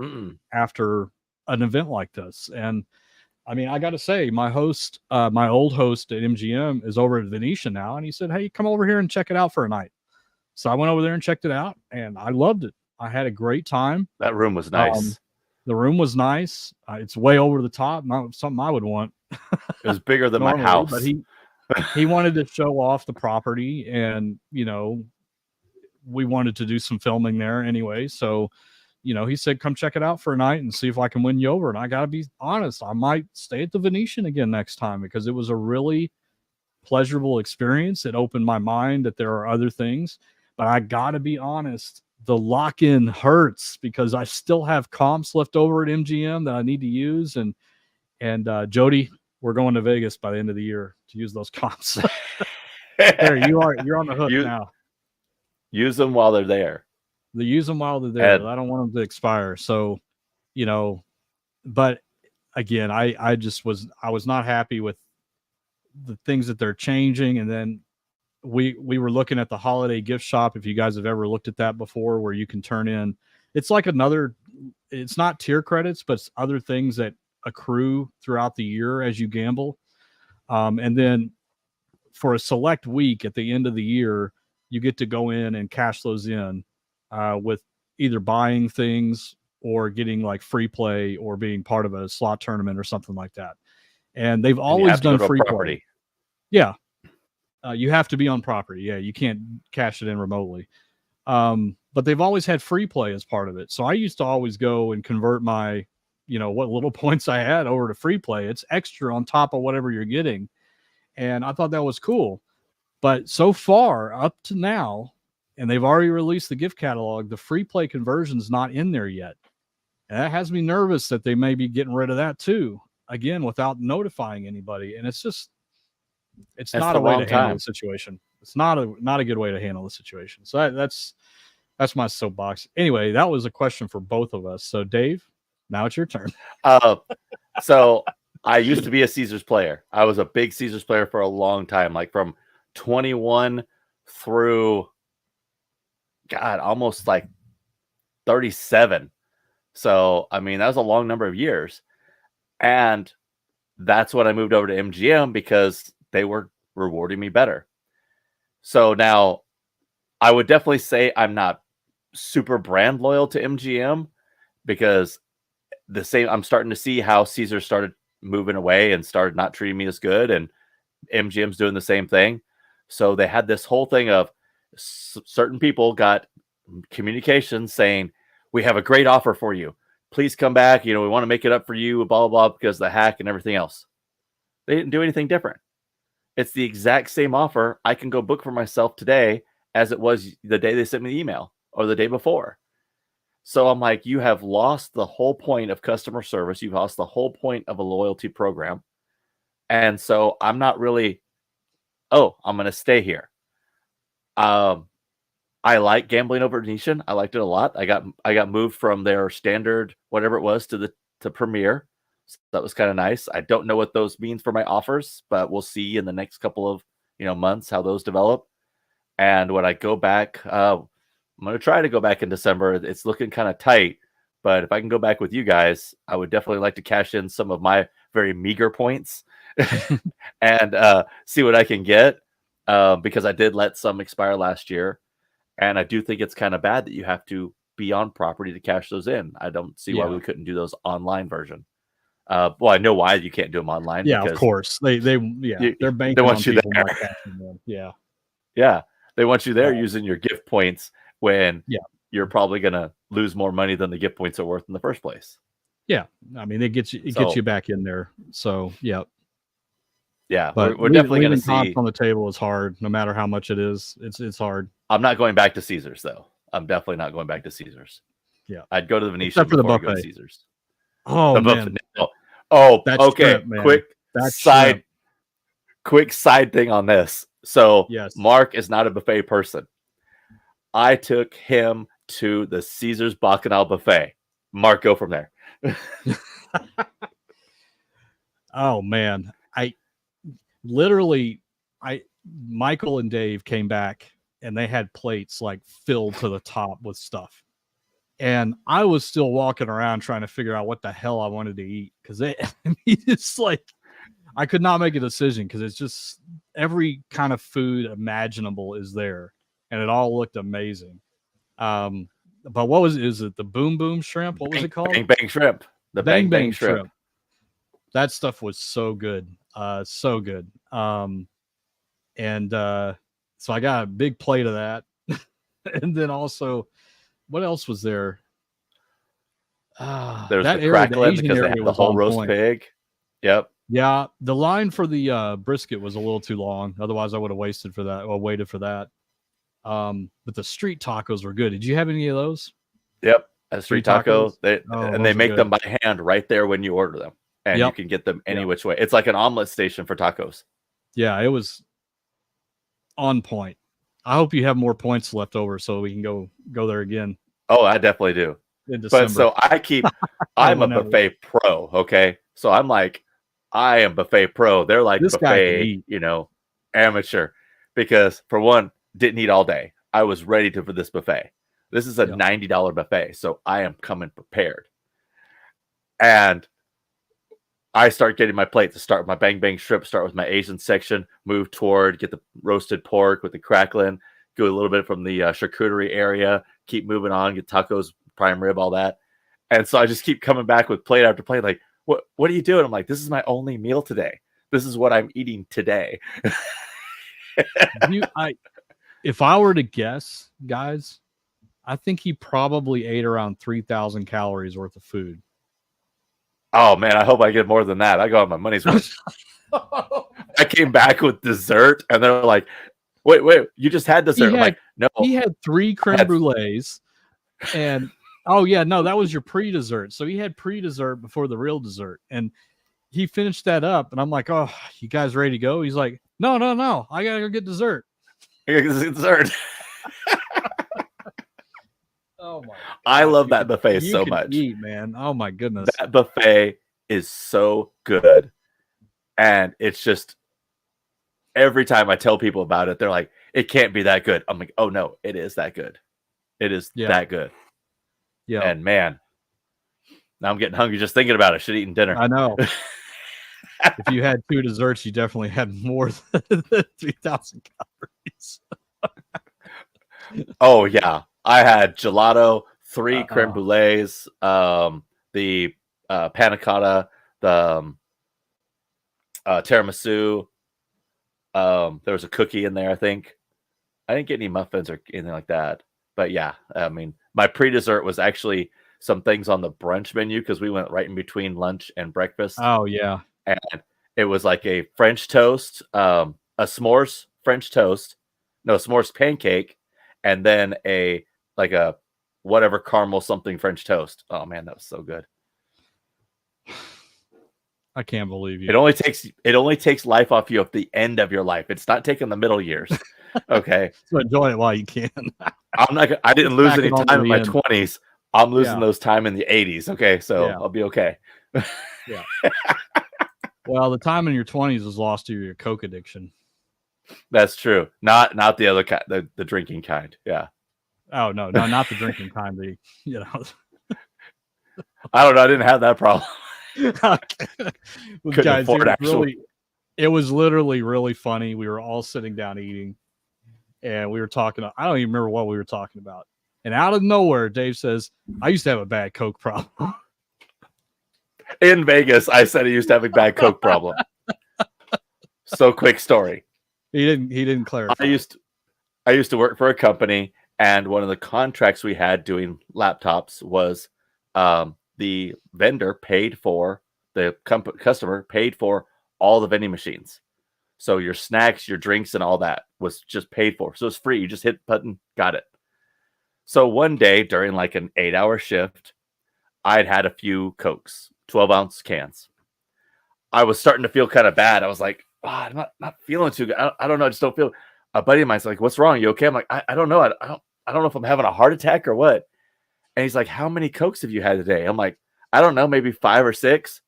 after an event like this. And I mean, I got to say, my host, my old host at MGM is over at Venetian now. And he said, hey, come over here and check it out for a night. So I went over there and checked it out, and I loved it. I had a great time. That room was nice. The room was nice. It's way over the top. Not something I would want. It was bigger than my house. But he wanted to show off the property, and, you know, we wanted to do some filming there anyway. So, you know, he said, come check it out for a night and see if I can win you over. And I got to be honest, I might stay at the Venetian again next time, because it was a really pleasurable experience. It opened my mind that there are other things, but I got to be honest, the lock-in hurts because I still have comps left over at MGM that I need to use. And Jody, we're going to Vegas by the end of the year to use those comps. There, you're on the hook now. Use them while they're there. Use them while they're there. I don't want them to expire. So, you know, but again, I was not happy with the things that they're changing. And then we were looking at the holiday gift shop. If you guys have ever looked at that before, where you can turn in, it's like it's not tier credits, but it's other things that accrue throughout the year as you gamble. And then for a select week at the end of the year, you get to go in and cash those in with either buying things or getting like free play or being part of a slot tournament or something like that. And they've always done free play. Yeah. You have to be on property. Yeah. You can't cash it in remotely. But they've always had free play as part of it. So I used to always go and convert my, you know, what little points I had over to free play. It's extra on top of whatever you're getting. And I thought that was cool. But so far up to now, and they've already released the gift catalog, the free play conversion's not in there yet. And that has me nervous that they may be getting rid of that too, again, without notifying anybody. And it's not a way to handle the situation. It's not a good way to handle the situation. So that's my soapbox. Anyway, that was a question for both of us. So Dave, now it's your turn. So I used to be a Caesars player. I was a big Caesars player for a long time, like from 21 through almost like 37. So, I mean, that was a long number of years. And that's when I moved over to MGM because they were rewarding me better. So now I would definitely say I'm not super brand loyal to MGM because I'm starting to see how Caesars started moving away and started not treating me as good, and MGM's doing the same thing. So they had this whole thing of certain people got communications saying, we have a great offer for you. Please come back. You know, we want to make it up for you, blah, blah, blah, because of the hack and everything else. They didn't do anything different. It's the exact same offer. I can go book for myself today as it was the day they sent me the email or the day before. So I'm like, you have lost the whole point of customer service. You've lost the whole point of a loyalty program. And so I'm not really, I'm going to stay here. I like gambling over Venetian. I liked it a lot. I got moved from their standard, whatever it was, to Premier. So that was kind of nice. I don't know what those means for my offers, but we'll see in the next couple of months how those develop. And when I go back, I'm going to try to go back in December. It's looking kind of tight, but if I can go back with you guys, I would definitely like to cash in some of my very meager points and see what I can get because I did let some expire last year. And I do think it's kind of bad that you have to be on property to cash those in. I don't see why we couldn't do those online version. Well, I know why you can't do them online. Yeah, of course. They're banking. They want you there. Yeah. Yeah. They want you there using your gift points when you're probably going to lose more money than the gift points are worth in the first place. Yeah. I mean, it gets you back in there. So, yeah. Yeah. But we're definitely going to see on the table is hard. No matter how much it is, it's hard. I'm not going back to Caesars though. I'm definitely not going back to Caesars. Yeah. I'd go to the Venetian Except for the before I go to buffet. Caesars. Oh, The man. buffet. Oh, That okay. shrimp, man. Quick side thing on this. So Yes. Mark is not a buffet person. I took him to the Caesars Bacchanal buffet. Mark, go from there. Oh, man. Michael and Dave came back and they had plates like filled to the top with stuff. And I was still walking around trying to figure out what the hell I wanted to eat. Cause it's like, I could not make a decision because it's just every kind of food imaginable is there. And it all looked amazing. But is it the boom boom shrimp? What was it called? Bang bang shrimp. The bang bang shrimp. That stuff was so good. So good. So I got a big plate of that. And then also, what else was there? There's the crackling because they have the whole roast pig. Yep. Yeah, the line for the brisket was a little too long. Otherwise, I would have waited for that. But the street tacos were good. Did you have any of those? Yep, a street taco. They make them by hand right there when you order them, and you can get them any which way. It's like an omelet station for tacos. Yeah, it was on point. I hope you have more points left over so we can go there again. Oh, I definitely do. But so I'm a buffet pro. Okay, so I'm like, I am buffet pro. They're like this buffet, amateur, because for one, didn't eat all day. I was ready for this buffet. This is a $90 buffet, so I am coming prepared. And I start getting my plate to start with my bang bang shrimp, start with my Asian section, move toward, get the roasted pork with the crackling, go a little bit from the charcuterie area, keep moving on, get tacos, prime rib, all that. And so I just keep coming back with plate after plate, like, what are you doing? I'm like, this is my only meal today. This is what I'm eating today. If I were to guess, guys, I think he probably ate around 3,000 calories worth of food. Oh man, I hope I get more than that. I got my money's worth. I came back with dessert, and they're like, "Wait, you just had dessert?" I'm like, "No." He had 3 creme brulees, and oh yeah, no, that was your pre-dessert. So he had pre-dessert before the real dessert, and he finished that up, and I'm like, "Oh, you guys ready to go?" He's like, "No, I gotta go get dessert." I gotta get dessert. Oh my God. I love that buffet so much. Eat, man. Oh my goodness. That buffet is so good. And it's just every time I tell people about it, they're like, it can't be that good. I'm like, oh no, it is that good. It is that good. Yeah. And man, now I'm getting hungry just thinking about it. Should have eaten dinner. I know. If you had 2 desserts, you definitely had more than 3,000 calories. Oh yeah. I had gelato, 3 creme brulees, the panna cotta, the tiramisu. There was a cookie in there, I think. I didn't get any muffins or anything like that. But yeah, I mean, my pre-dessert was actually some things on the brunch menu because we went right in between lunch and breakfast. Oh yeah. And it was like a French toast, a s'mores French toast, no, s'mores pancake, and then a whatever caramel something French toast. Oh man, that was so good. I can't believe you. It only takes life off you at the end of your life. It's not taking the middle years. Okay. So enjoy it while you can. I didn't lose any time in my 20s. I'm losing those time in the 80s. Okay, so I'll be okay. Yeah. Well, the time in your 20s was lost to your Coke addiction. That's true. Not the other kind, the drinking kind. Yeah. Oh no, not the drinking kind. I don't know. I didn't have that problem. Well, guys, it was literally really funny. We were all sitting down eating, and we were talking. I don't even remember what we were talking about. And out of nowhere, Dave says, "I used to have a bad Coke problem." In Vegas, I said he used to have a bad Coke problem. So quick story. He didn't clarify. I used to work for a company, and one of the contracts we had doing laptops was the vendor paid for, the customer paid for all the vending machines. So your snacks, your drinks, and all that was just paid for. So it's free. You just hit button, got it. So one day during like an 8-hour shift, I'd had a few Cokes, 12-ounce cans. I was starting to feel kind of bad. I was like, I'm not feeling too good. I don't know. I just don't feel. A buddy of mine's like, "What's wrong? You okay?" I'm like, I don't know. I don't know if I'm having a heart attack or what. And he's like, "How many Cokes have you had today?" I'm like, "I don't know, maybe 5 or 6."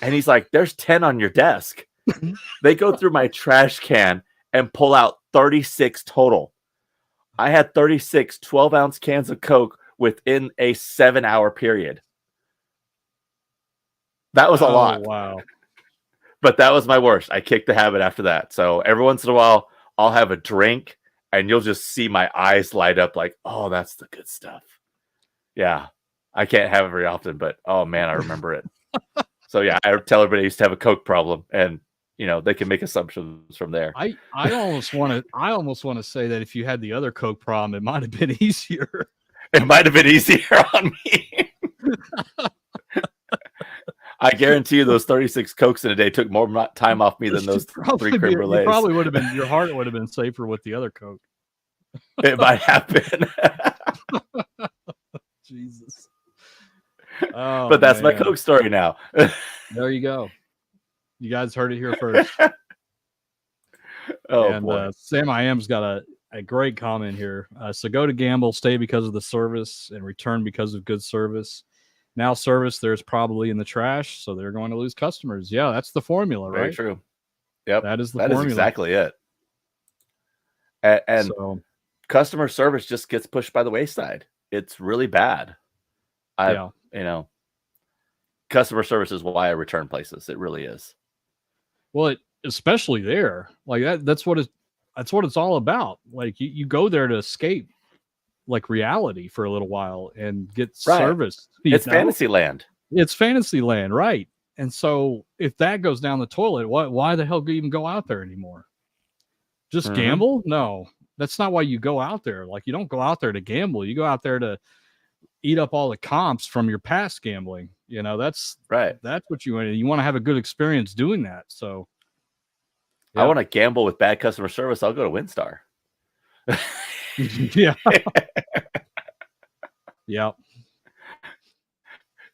And he's like, "There's 10 on your desk." They go through my trash can and pull out 36 total. I had 36 12-ounce cans of Coke within a 7-hour period. That was a lot. Wow. But that was my worst. I kicked the habit after that. So every once in a while, I'll have a drink and you'll just see my eyes light up like, oh, that's the good stuff. Yeah. I can't have it very often, but oh man, I remember it. So yeah, I tell everybody I used to have a Coke problem, and they can make assumptions from there. I almost want to say that if you had the other Coke problem, it might have been easier. It might have been easier on me. I guarantee you those 36 Cokes in a day took more time off me than those 3 creme brulees. Probably would have been, your heart would have been safer with the other Coke. It might have been. Jesus. But that's my Coke story now. There you go. You guys heard it here first. Boy. Sam I Am's got a great comment here. So go to gamble, stay because of the service, and return because of good service. Now service there's probably in the trash, so they're going to lose customers. Yeah, that's the formula, right? Very true. Yep. That is the formula. That is exactly it. And so, customer service just gets pushed by the wayside. It's really bad. Customer service is why I return places. It really is. Well, especially there, like that's what it's all about. Like you go there to escape like reality for a little while and get service. It's fantasy land. It's fantasy land, right? And so if that goes down the toilet, why the hell do you even go out there anymore? Just gamble? No, that's not why you go out there. Like you don't go out there to gamble. You go out there to eat up all the comps from your past gambling. That's right. That's what you want. You want to have a good experience doing that. So I want to gamble with bad customer service. I'll go to WinStar. Yeah. Yeah.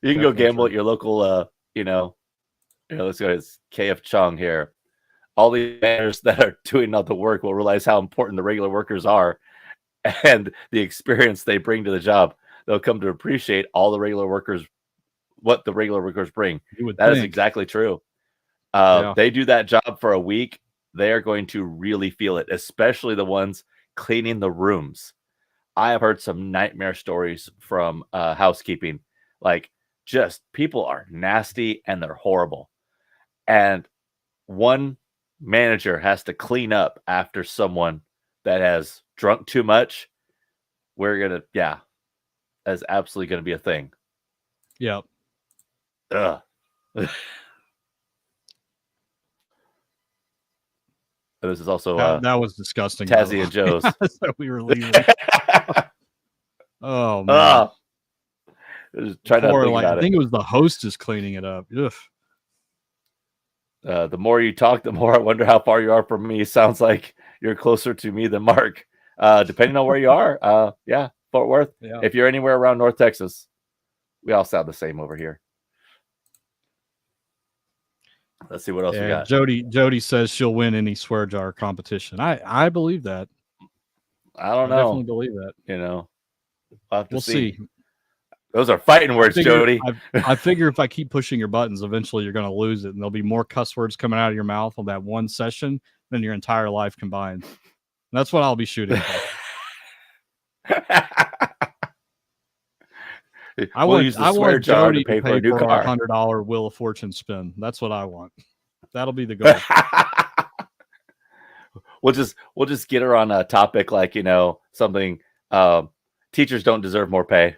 You can go gamble at your local, let's go. It's KF Chung here. All the managers that are doing all the work will realize how important the regular workers are and the experience they bring to the job. They'll come to appreciate all the regular workers, what the regular workers bring. That is exactly true. They do that job for a week. They are going to really feel it, especially the ones cleaning the rooms. I have heard some nightmare stories from housekeeping. Like, just people are nasty and they're horrible. And one manager has to clean up after someone that has drunk too much. That's absolutely going to be a thing. Yep. Ugh. This is also that was disgusting. Tazzy and Joe's. So we were leaving. Oh man! I think it was the hostess cleaning it up. Ugh. The more you talk, the more I wonder how far you are from me. Sounds like you're closer to me than Mark. Depending on where you are. Fort Worth. Yeah. If you're anywhere around North Texas, we all sound the same over here. Let's see what else we got. Jody says she'll win any swear jar competition. I believe that. I don't know. Definitely believe that. We'll see. Those are fighting words, Jody. I figure if I keep pushing your buttons, eventually you're going to lose it, and there'll be more cuss words coming out of your mouth on that one session than your entire life combined. And that's what I'll be shooting for. I want Jody to pay for our $100 Wheel of Fortune spin. That's what I want. That'll be the goal. We'll just get her on a topic like something. Teachers don't deserve more pay,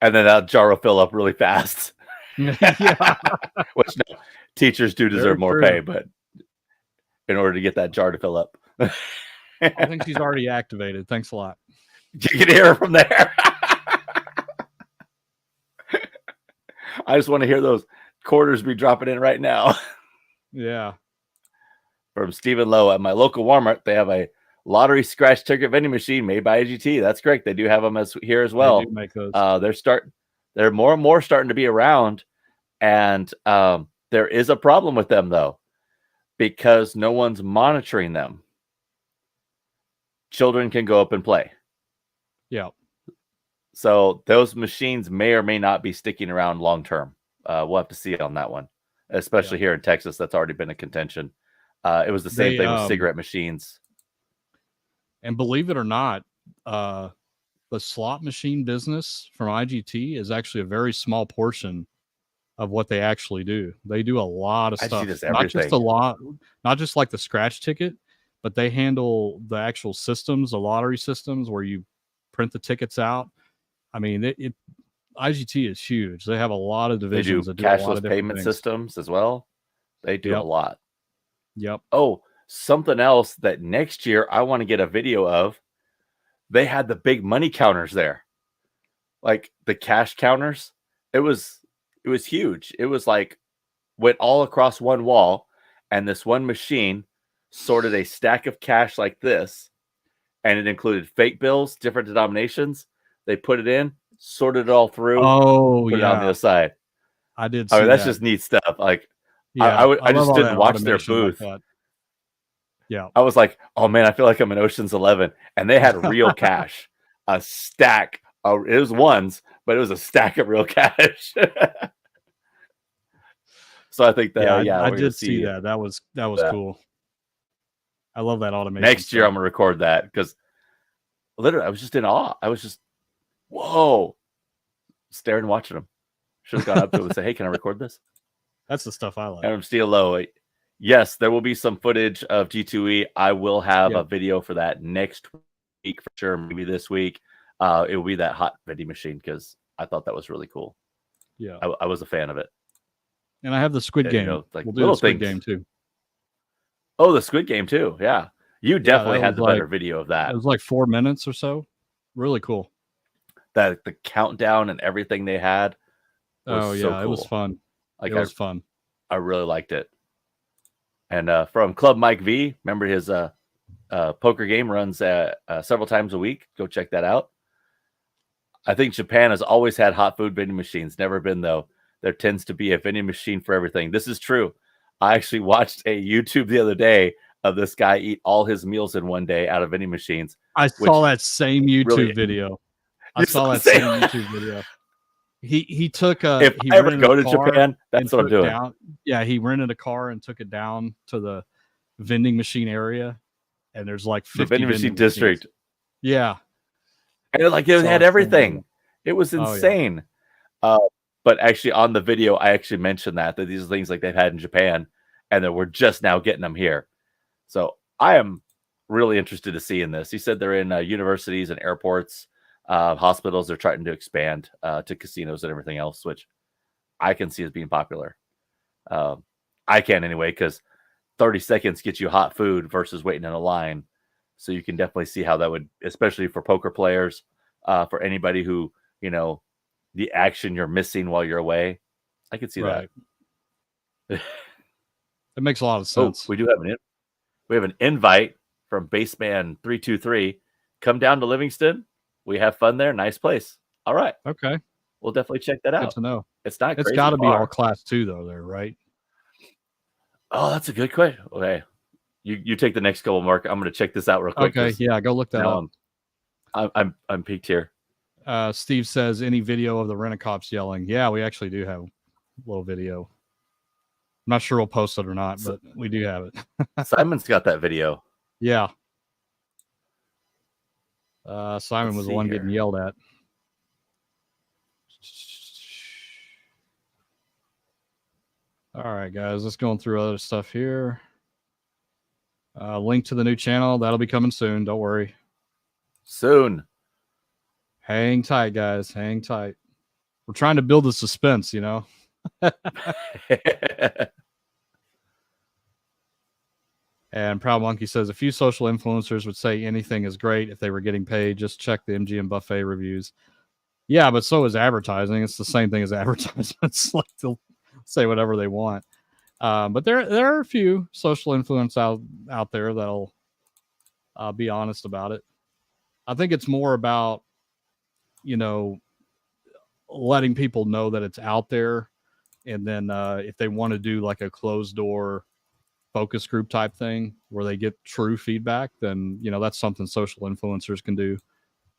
and then that jar will fill up really fast. Yeah. Which no, teachers do deserve more pay, but in order to get that jar to fill up, I think she's already activated. Thanks a lot. You can hear her from there. I just want to hear those quarters be dropping in right now. Yeah. From Stephen Lowe, at my local Walmart, they have a lottery scratch ticket vending machine made by IGT. That's correct. They do have them here as well. They do make those. They're more and more starting to be around, and there is a problem with them though, because no one's monitoring them. Children can go up and play. Yeah. So those machines may or may not be sticking around long term. We'll have to see it on that one, especially here in Texas. That's already been a contention. It was the same thing with cigarette machines. And believe it or not, the slot machine business from IGT is actually a very small portion of what they actually do. They do a lot of stuff, not just like the scratch ticket, but they handle the actual systems, the lottery systems where you print the tickets out. I mean, IGT is huge. They have a lot of divisions. They do cashless payment systems as well. They do a lot. Yep. Oh, something else that next year I want to get a video of. They had the big money counters there, like the cash counters. It was huge. It was like went all across one wall, and this one machine sorted a stack of cash like this, and it included fake bills, different denominations. They put it in, sorted it all through. Put it on the other side. I did. See that's just neat stuff. Like, I just didn't watch their booth. Like yeah, I was like, oh man, I feel like I'm in Ocean's 11, and they had real cash, a stack. It was ones, but it was a stack of real cash. So I think that I did see that. That was cool. I love that automation. Next year, I'm gonna record that because literally, I was just in awe. I was just, whoa, staring and watching them. Should have gone up to him and said, "Hey, can I record this?" That's the stuff I like. And I'm still low. Yes, there will be some footage of G2E. I will have a video for that next week for sure. Maybe this week. It will be that hot vending machine because I thought that was really cool. Yeah, I was a fan of it. And I have the Squid Game. Like we'll do the Squid Game too. Oh, the Squid Game too. Yeah, you definitely had the better video of that. It was like 4 minutes or so. Really cool. That the countdown and everything they had. Oh yeah, so cool. It was fun. Like, it was fun. I really liked it. And from Club Mike V, remember his poker game runs several times a week. Go check that out. I think Japan has always had hot food vending machines. Never been, though. There tends to be a vending machine for everything. This is true. I actually watched a YouTube the other day of this guy eat all his meals in one day out of vending machines. I saw that same YouTube video. I saw that same YouTube video. He took a. If I ever go to Japan, that's what I'm doing. He rented a car and took it down to the vending machine area, and there's like 50 the vending machine district. Yeah, and like it had everything. It was insane. But actually, on the video, I actually mentioned that these are things like they've had in Japan, and that we're just now getting them here. So I am really interested to see in this. He said they're in universities and airports. Hospitals, they're trying to expand to casinos and everything else, which I can see as being popular. I can anyway, because 30 seconds gets you hot food versus waiting in a line. So you can definitely see how that would, especially for poker players, for anybody who, the action you're missing while you're away. I could see that. It makes a lot of sense. Oh, we have an invite from Baseman 323. Come down to Livingston. We have fun there. Nice place. All right. Okay. We'll definitely check that out. Good to know. It's not. It's got to be all class 2 though, there, right? Oh, that's a good question. Okay, you take the next couple, Mark. I'm going to check this out real quick. Okay. Yeah, go look that up. I'm peaked here. Steve says, any video of the Rent-A-Cops yelling? Yeah, we actually do have a little video. I'm not sure we'll post it or not, but we do have it. Simon's got that video. Yeah. Simon was the one getting yelled at. All right, guys, let's go through other stuff here. Link to the new channel. That'll be coming soon. Don't worry. Soon. Hang tight, guys. Hang tight. We're trying to build the suspense, And Proud Monkey says, a few social influencers would say anything is great if they were getting paid. Just check the MGM buffet reviews. Yeah, but so is advertising. It's the same thing as advertisements. Like they'll say whatever they want. But there are a few social influencers out there that'll I'll be honest about it. I think it's more about, letting people know that it's out there. And then if they want to do like a closed door focus group type thing where they get true feedback, then, that's something social influencers can do,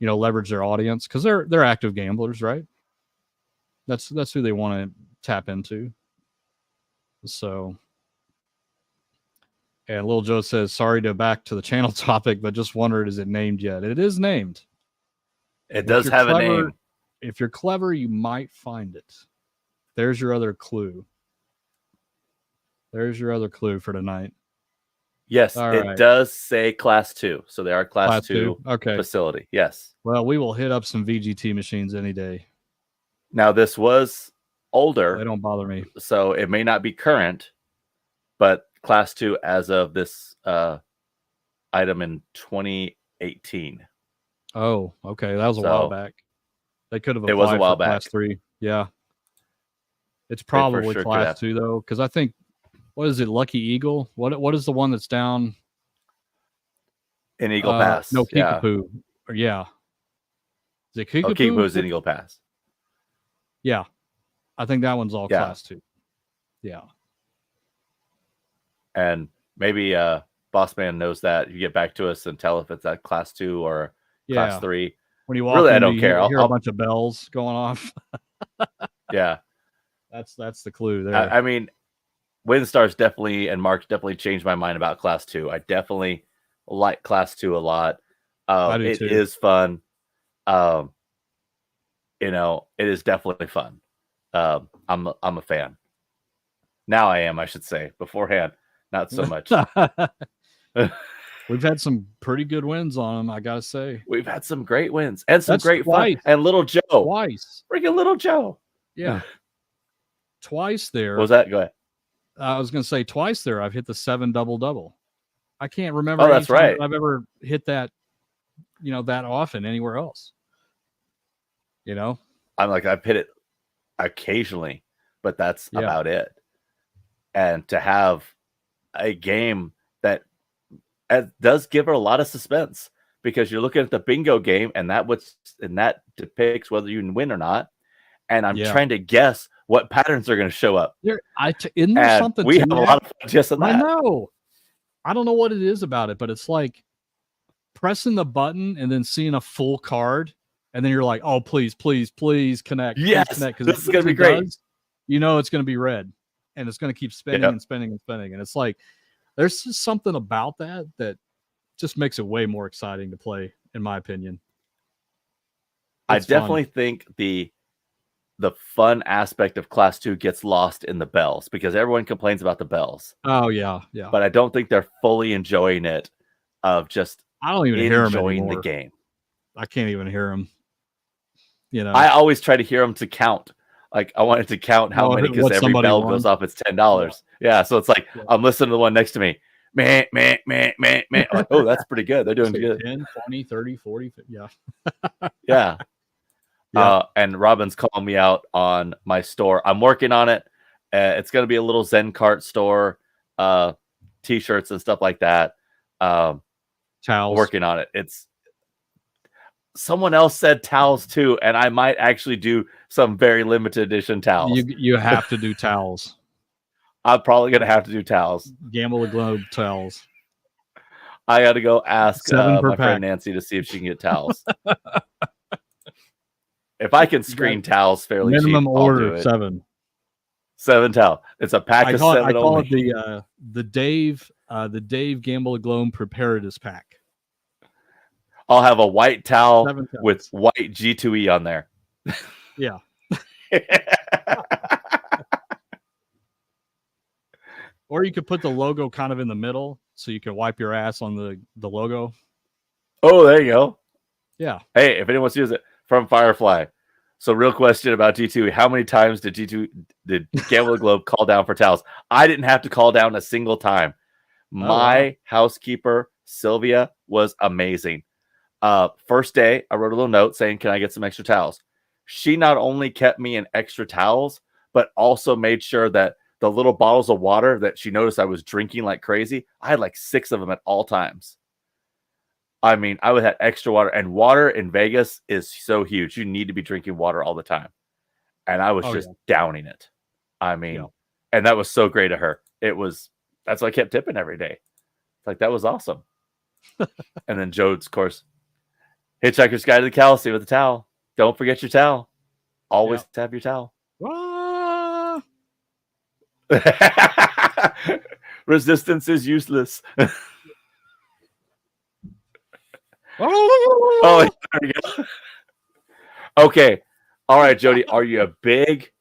leverage their audience because they're active gamblers, right? That's who they want to tap into. So, and Lil Joe says, sorry to back to the channel topic, but just wondered, is it named yet? It is named. It does have a name. If you're clever, you might find it. There's your other clue. There's your other clue for tonight. Yes, it does say Class 2. So they are Class 2 facility. Yes. Well, we will hit up some VGT machines any day. Now, this was older. They don't bother me. So it may not be current, but Class 2 as of this item in 2018. Oh, okay. That was a while back. They could have applied it was a while for Class 3. Yeah. It's probably sure Class 2, though, because I think, what is it, Lucky Eagle? What is the one that's down? In Eagle Pass. No, Kickapoo. Yeah. Is it Kickapoo? Oh, Kickapoo's in Eagle Pass. Yeah. I think that one's all Class 2. Yeah. And maybe Boss Man knows that. You get back to us and tell if it's at Class 2 or Class 3. When you walk really, in, I don't care. I'll hear a bunch of bells going off. Yeah. That's the clue there. I mean, WinStar's definitely and Mark definitely changed my mind about Class 2. I definitely like Class 2 a lot. It is fun. It is definitely fun. I'm a fan. Now I am, I should say. Beforehand, not so much. We've had some pretty good wins on them, I gotta say. We've had some great wins and some great fun. And Little Joe. Twice. Freaking Little Joe. Yeah. Twice there. What was that? Go ahead. I was going to say twice there. I've hit the 7 double. I can't remember. Oh, that's right. I've ever hit that, that often anywhere else. I'm like, I've hit it occasionally, but that's about it. And to have a game that does give her a lot of suspense because you're looking at the bingo game and that depicts whether you can win or not. And I'm trying to guess what patterns are going to show up. Isn't there something we have a lot of fun just on that. I know. I don't know what it is about it, but it's like pressing the button and then seeing a full card, and then you're like, "Oh, please, please, please connect." Yes, connect, this is going to be great. It's going to be red, and it's going to keep spinning and spinning and spinning, and it's like there's just something about that just makes it way more exciting to play, in my opinion. I definitely think the fun aspect of Class 2 gets lost in the bells because everyone complains about the bells. Oh, yeah. But I don't think they're fully enjoying it of just I don't even hear them enjoying anymore. the game. I can't even hear them. I always try to hear them to count. Like, I wanted to count how many because every bell goes off, it's $10. Yeah, so it's like I'm listening to the one next to me. Man. Like, oh, that's pretty good. They're doing good. 10, 20, 30, 40. Yeah. Yeah. And Robin's calling me out on my store. I'm working on it. It's going to be a little Zen Cart store, t-shirts and stuff like that. Towels. Working on it. It's someone else said towels too, and I might actually do some very limited edition towels. You have to do towels. I'm probably going to have to do towels. Gamble the Globe towels. I got to go ask my friend Nancy to see if she can get towels. If I can screen towels fairly minimum cheap, order I'll do it. 7. 7 towel. It's a pack of 7 I call only. it the Dave Gamble the Globe Preparedness Pack. I'll have a white towel with white G2E on there. Yeah. Or you could put the logo kind of in the middle so you can wipe your ass on the logo. Oh, there you go. Yeah. Hey, if anyone wants to use it, from Firefly. So real question about G2E. How many times did Gamble the Globe call down for towels? I didn't have to call down a single time. My housekeeper, Sylvia, was amazing. First day, I wrote a little note saying, can I get some extra towels? She not only kept me in extra towels, but also made sure that the little bottles of water that she noticed I was drinking like crazy, I had like 6 of them at all times. I mean, I would have extra water, and water in Vegas is so huge. You need to be drinking water all the time. And I was just downing it. I mean, and that was so great of her. That's why I kept tipping every day. It's like, that was awesome. And then Jode's, of course, Hitchhiker's Guide to the Galaxy with the towel. Don't forget your towel. Always have your towel. Resistance is useless. Oh, there we go. Okay. All right, Jody. Are you a big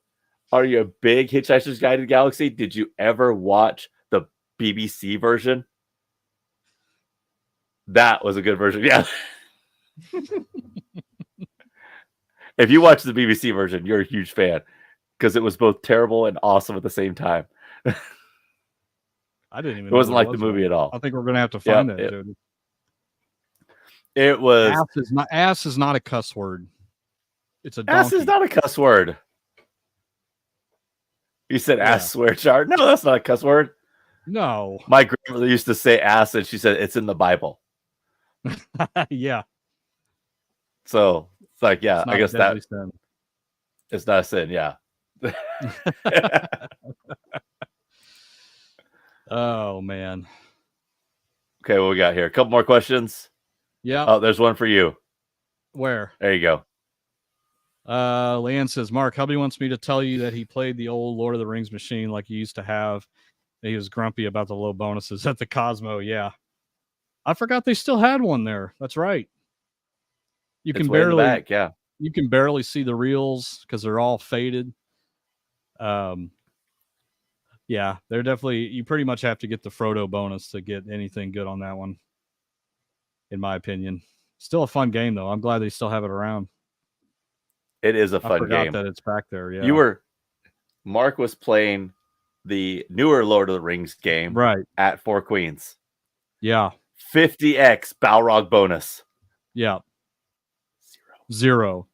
Hitchhiker's Guide to the Galaxy? Did you ever watch the BBC version? That was a good version. Yeah. If you watch the BBC version, you're a huge fan because it was both terrible and awesome at the same time. I didn't even. It wasn't like the movie at all. I think we're gonna have to find that, dude. It was. Ass is not a cuss word. It's a donkey. Ass is not a cuss word. You said ass swear jar. No, that's not a cuss word. No. My grandmother used to say ass, and she said it's in the Bible. Yeah. So it's like, yeah, I guess that sin. It's not a sin. Yeah. Oh man. Okay, what we got here? A couple more questions. Yeah. Oh, there's one for you. Where? There you go. Leanne says, Mark, hubby wants me to tell you that he played the old Lord of the Rings machine like he used to have. He was grumpy about the low bonuses at the Cosmo. Yeah. I forgot they still had one there. That's right. You can barely you can barely see the reels because they're all faded. Yeah, they're definitely, you pretty much have to get the Frodo bonus to get anything good on that one, in my opinion. Still a fun game though. I'm glad they still have it around. It is a fun game. That it's back there. Yeah. Mark was playing the newer Lord of the Rings game right at Four Queens. Yeah. 50x Balrog bonus. Yeah. Zero.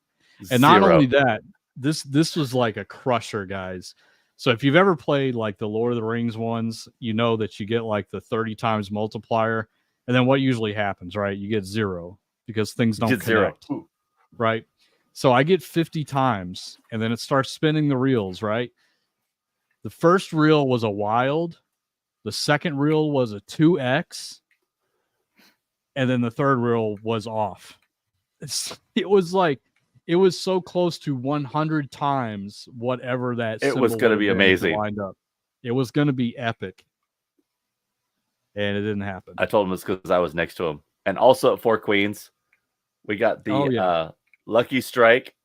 And not only that, this was like a crusher, guys. So if you've ever played like the Lord of the Rings ones, you know that you get like the 30 times multiplier. And then what usually happens, right? You get zero because things don't connect. Right? So I get 50 times and then it starts spinning the reels, right? The first reel was a wild. The second reel was a 2x. And then the third reel was off. It was so close to 100 times whatever that it was going to be amazing. Lined up. It was going to be epic. And it didn't happen. I told him it's because I was next to him. And also at Four Queens, we got the Lucky Strike,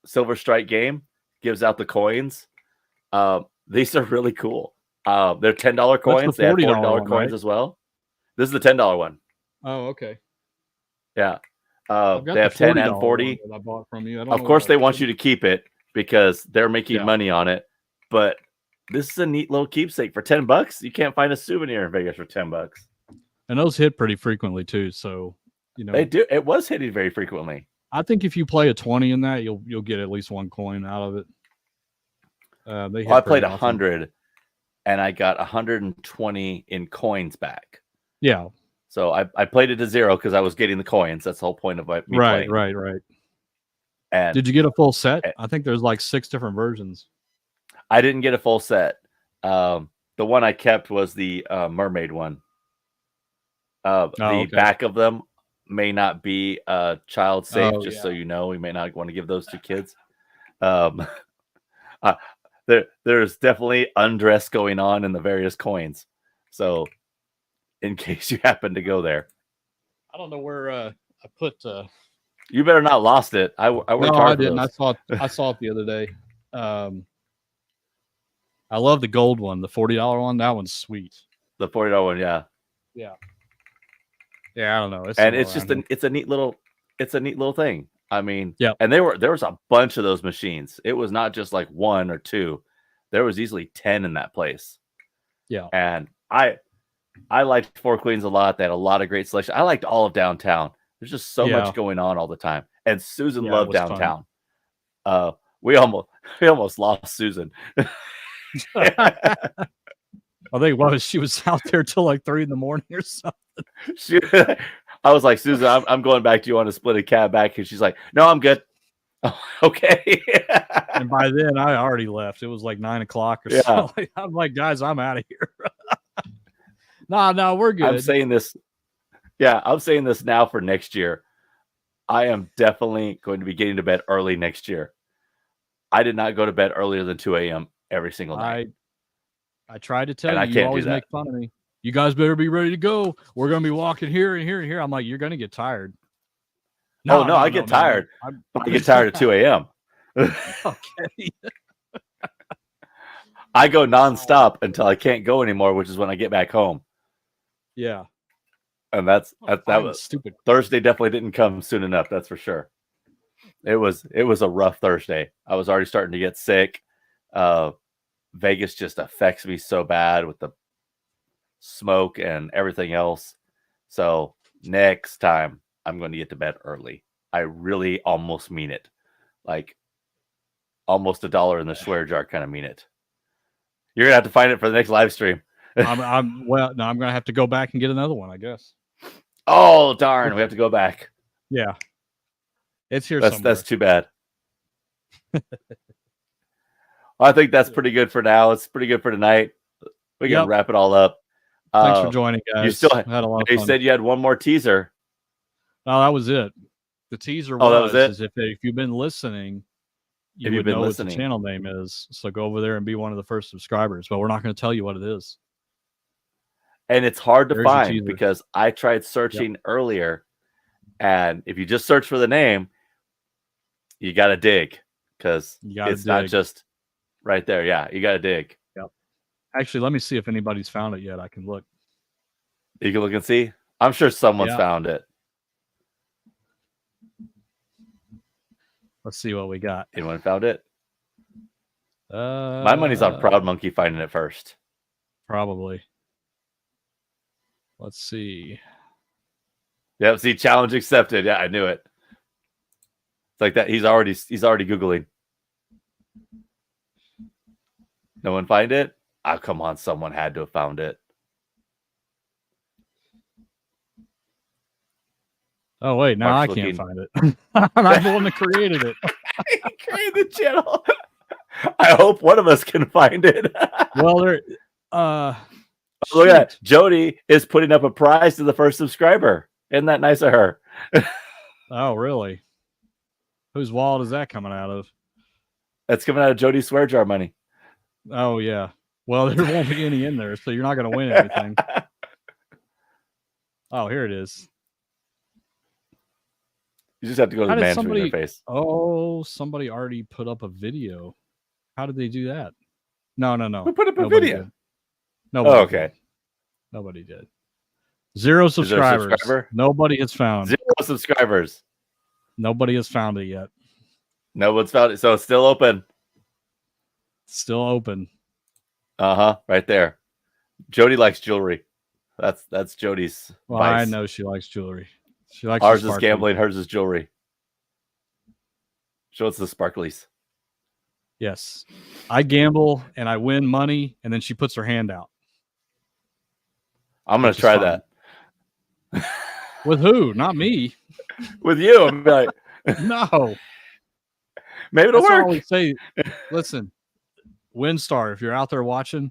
Silver Strike game. Gives out the coins. These are really cool. They're $10 coins. They have $40 coins as well. This is the $10 one. Oh, okay. Yeah. They have 10 and 40. I bought from you. Of course, they want you to keep it because they're making money on it. But this is a neat little keepsake for $10. You can't find a souvenir in Vegas for $10. And those hit pretty frequently too. So they do. It was hitting very frequently. I think if you play a 20 in that, you'll get at least one coin out of it. I played 100, and I got 120 in coins back. Yeah. So I played it to zero because I was getting the coins. That's the whole point of me playing. Right. And did you get a full set? I think there's like 6 different versions. I didn't get a full set. The one I kept was the mermaid one. Back of them may not be child safe, so you know. We may not want to give those to kids. There's definitely undress going on in the various coins. So in case you happen to go there. I don't know where I put you better not lost it. I worked hard. I didn't. I saw it the other day. I love the gold one, the $40 one. That one's sweet. The $40 one, yeah. Yeah, I don't know. It's a neat little thing. I mean, and there was a bunch of those machines. It was not just like 1 or 2. There was easily 10 in that place. Yeah. And I liked Four Queens a lot. They had a lot of great selection. I liked all of downtown. There's just so much going on all the time. And Susan loved downtown. We almost lost Susan. I think she was out there till like 3 a.m. or something. I was like, Susan, I'm going back to you on a split cab back. And she's like, no, I'm good. Oh, okay. And by then I already left. It was like 9 o'clock or so. I'm like, guys, I'm out of here. No, we're good. I'm saying this. Yeah, I'm saying this now for next year. I am definitely going to be getting to bed early next year. I did not go to bed earlier than 2 a.m. every single night. I tried to tell you, you always make fun of me. You guys better be ready to go. We're going to be walking here and here and here. I'm like, you're going to get tired. No, I get tired. I get tired at 2 a.m. Okay. I go nonstop until I can't go anymore, which is when I get back home. Yeah. And that was stupid. Thursday definitely didn't come soon enough. That's for sure. It was a rough Thursday. I was already starting to get sick. Vegas just affects me so bad with the smoke and everything else. So next time I'm going to get to bed early. I really almost mean it. Like almost $1 in the swear jar kind of mean it. You're going to have to find it for the next live stream. I'm going to have to go back and get another one, I guess. Oh, darn. We have to go back. Yeah. It's here somewhere. That's too bad. I think that's pretty good for now. It's pretty good for tonight. We can wrap it all up. Thanks for joining, guys. You still had a lot of fun. You said you had one more teaser. No, that was it. The teaser was if you've been listening, you would know what the channel name is. So go over there and be one of the first subscribers. But we're not going to tell you what it is. And it's hard to find because I tried searching earlier. And if you just search for the name, you got to dig because it's not just right there. Yeah, you got to dig. Yep. Actually, let me see if anybody's found it yet. I can look. You can look and see. I'm sure someone's found it. Let's see what we got. Anyone found it? My money's on Proud Monkey finding it first. Probably. Let's see. Yep. See, challenge accepted. Yeah, I knew it. It's like that. He's already Googling. No one find it? Oh, come on. Someone had to have found it. Oh, wait. Now I can't find it. I'm the one that created it. He created the channel. I hope one of us can find it. Well, look at that. Jody is putting up a prize to the first subscriber. Isn't that nice of her? Oh, really? Whose wallet is that coming out of? That's coming out of Jody's swear jar money. Oh, yeah. Well, there won't be any in there, so you're not going to win anything. Oh, here it is. You just have to go to the management interface. Oh, somebody already put up a video. How did they do that? No. Who put up a video? Nobody. Oh, okay. Did. Nobody did. 0 subscribers. Nobody has found. 0 subscribers. Nobody has found it yet. No one's found it. So it's still open. Still open. Right there. Jody likes jewelry. That's Jody's. Well, vice. I know she likes jewelry. She likes ours is gambling. Hers is jewelry. Show us the sparklies. Yes, I gamble and I win money, and then she puts her hand out. I'm gonna try that. With who? Not me. With you. I'm like, no. Maybe it'll work. I say, listen, WinStar, if you're out there watching,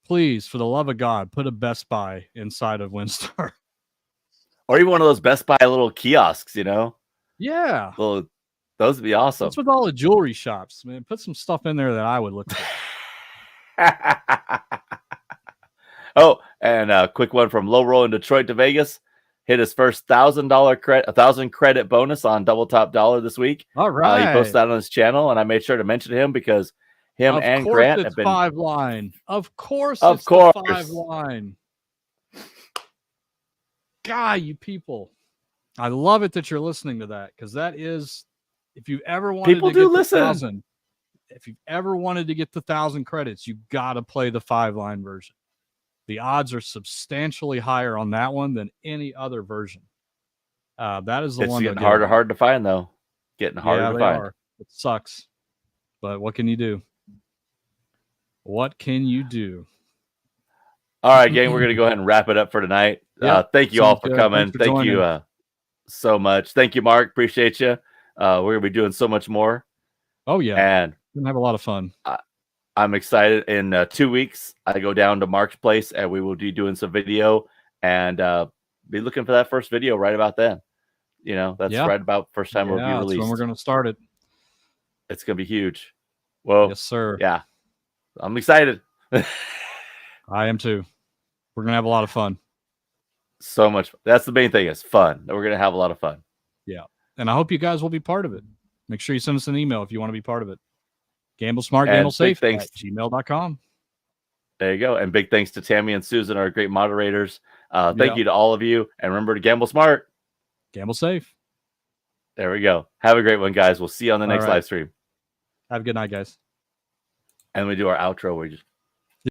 please, for the love of God, put a Best Buy inside of WinStar. Or even one of those Best Buy little kiosks, you know? Yeah. Those would be awesome. What's with all the jewelry shops, man? Put some stuff in there that I would look for. Oh, and a quick one from Low Roll in Detroit to Vegas. Hit his first $1,000 credit bonus on Double Top Dollar this week. All right. He posted that on his channel, and I made sure to mention him because him and Grant have been 5 line. Of course, it's the 5 line. God, you people. I love it that you're listening to that because that is, if you ever wanted to get the 1,000, if you've ever wanted to get the 1,000 credits, you got to play the 5 line version. The odds are substantially higher on that one than any other version. That is the one. It's getting hard to find, though. Getting harder to find. It sucks, but what can you do? What can you do? All right, gang, we're going to go ahead and wrap it up for tonight. Thank you all for coming. Thank you. so much. Thank you, Mark. Appreciate you. We're gonna be doing so much more. Oh yeah, and we're gonna have a lot of fun. I'm excited. In 2 weeks, I go down to Mark's place, and we will be doing some video and be looking for that first video right about then. You know, that's right about first time it'll be released. That's when we're gonna start it. It's gonna be huge. Well, yes, sir. Yeah, I'm excited. I am too. We're gonna have a lot of fun. So much. That's the main thing, is fun. We're gonna have a lot of fun. Yeah, and I hope you guys will be part of it. Make sure you send us an email if you want to be part of it. Gamble smart, gamble safe at gmail.com. There you go. And big thanks to Tammy and Susan, our great moderators. Thank you to all of you. And remember to gamble smart, gamble safe. There we go. Have a great one, guys. We'll see you on the next live stream. Have a good night, guys. And we do our outro where we just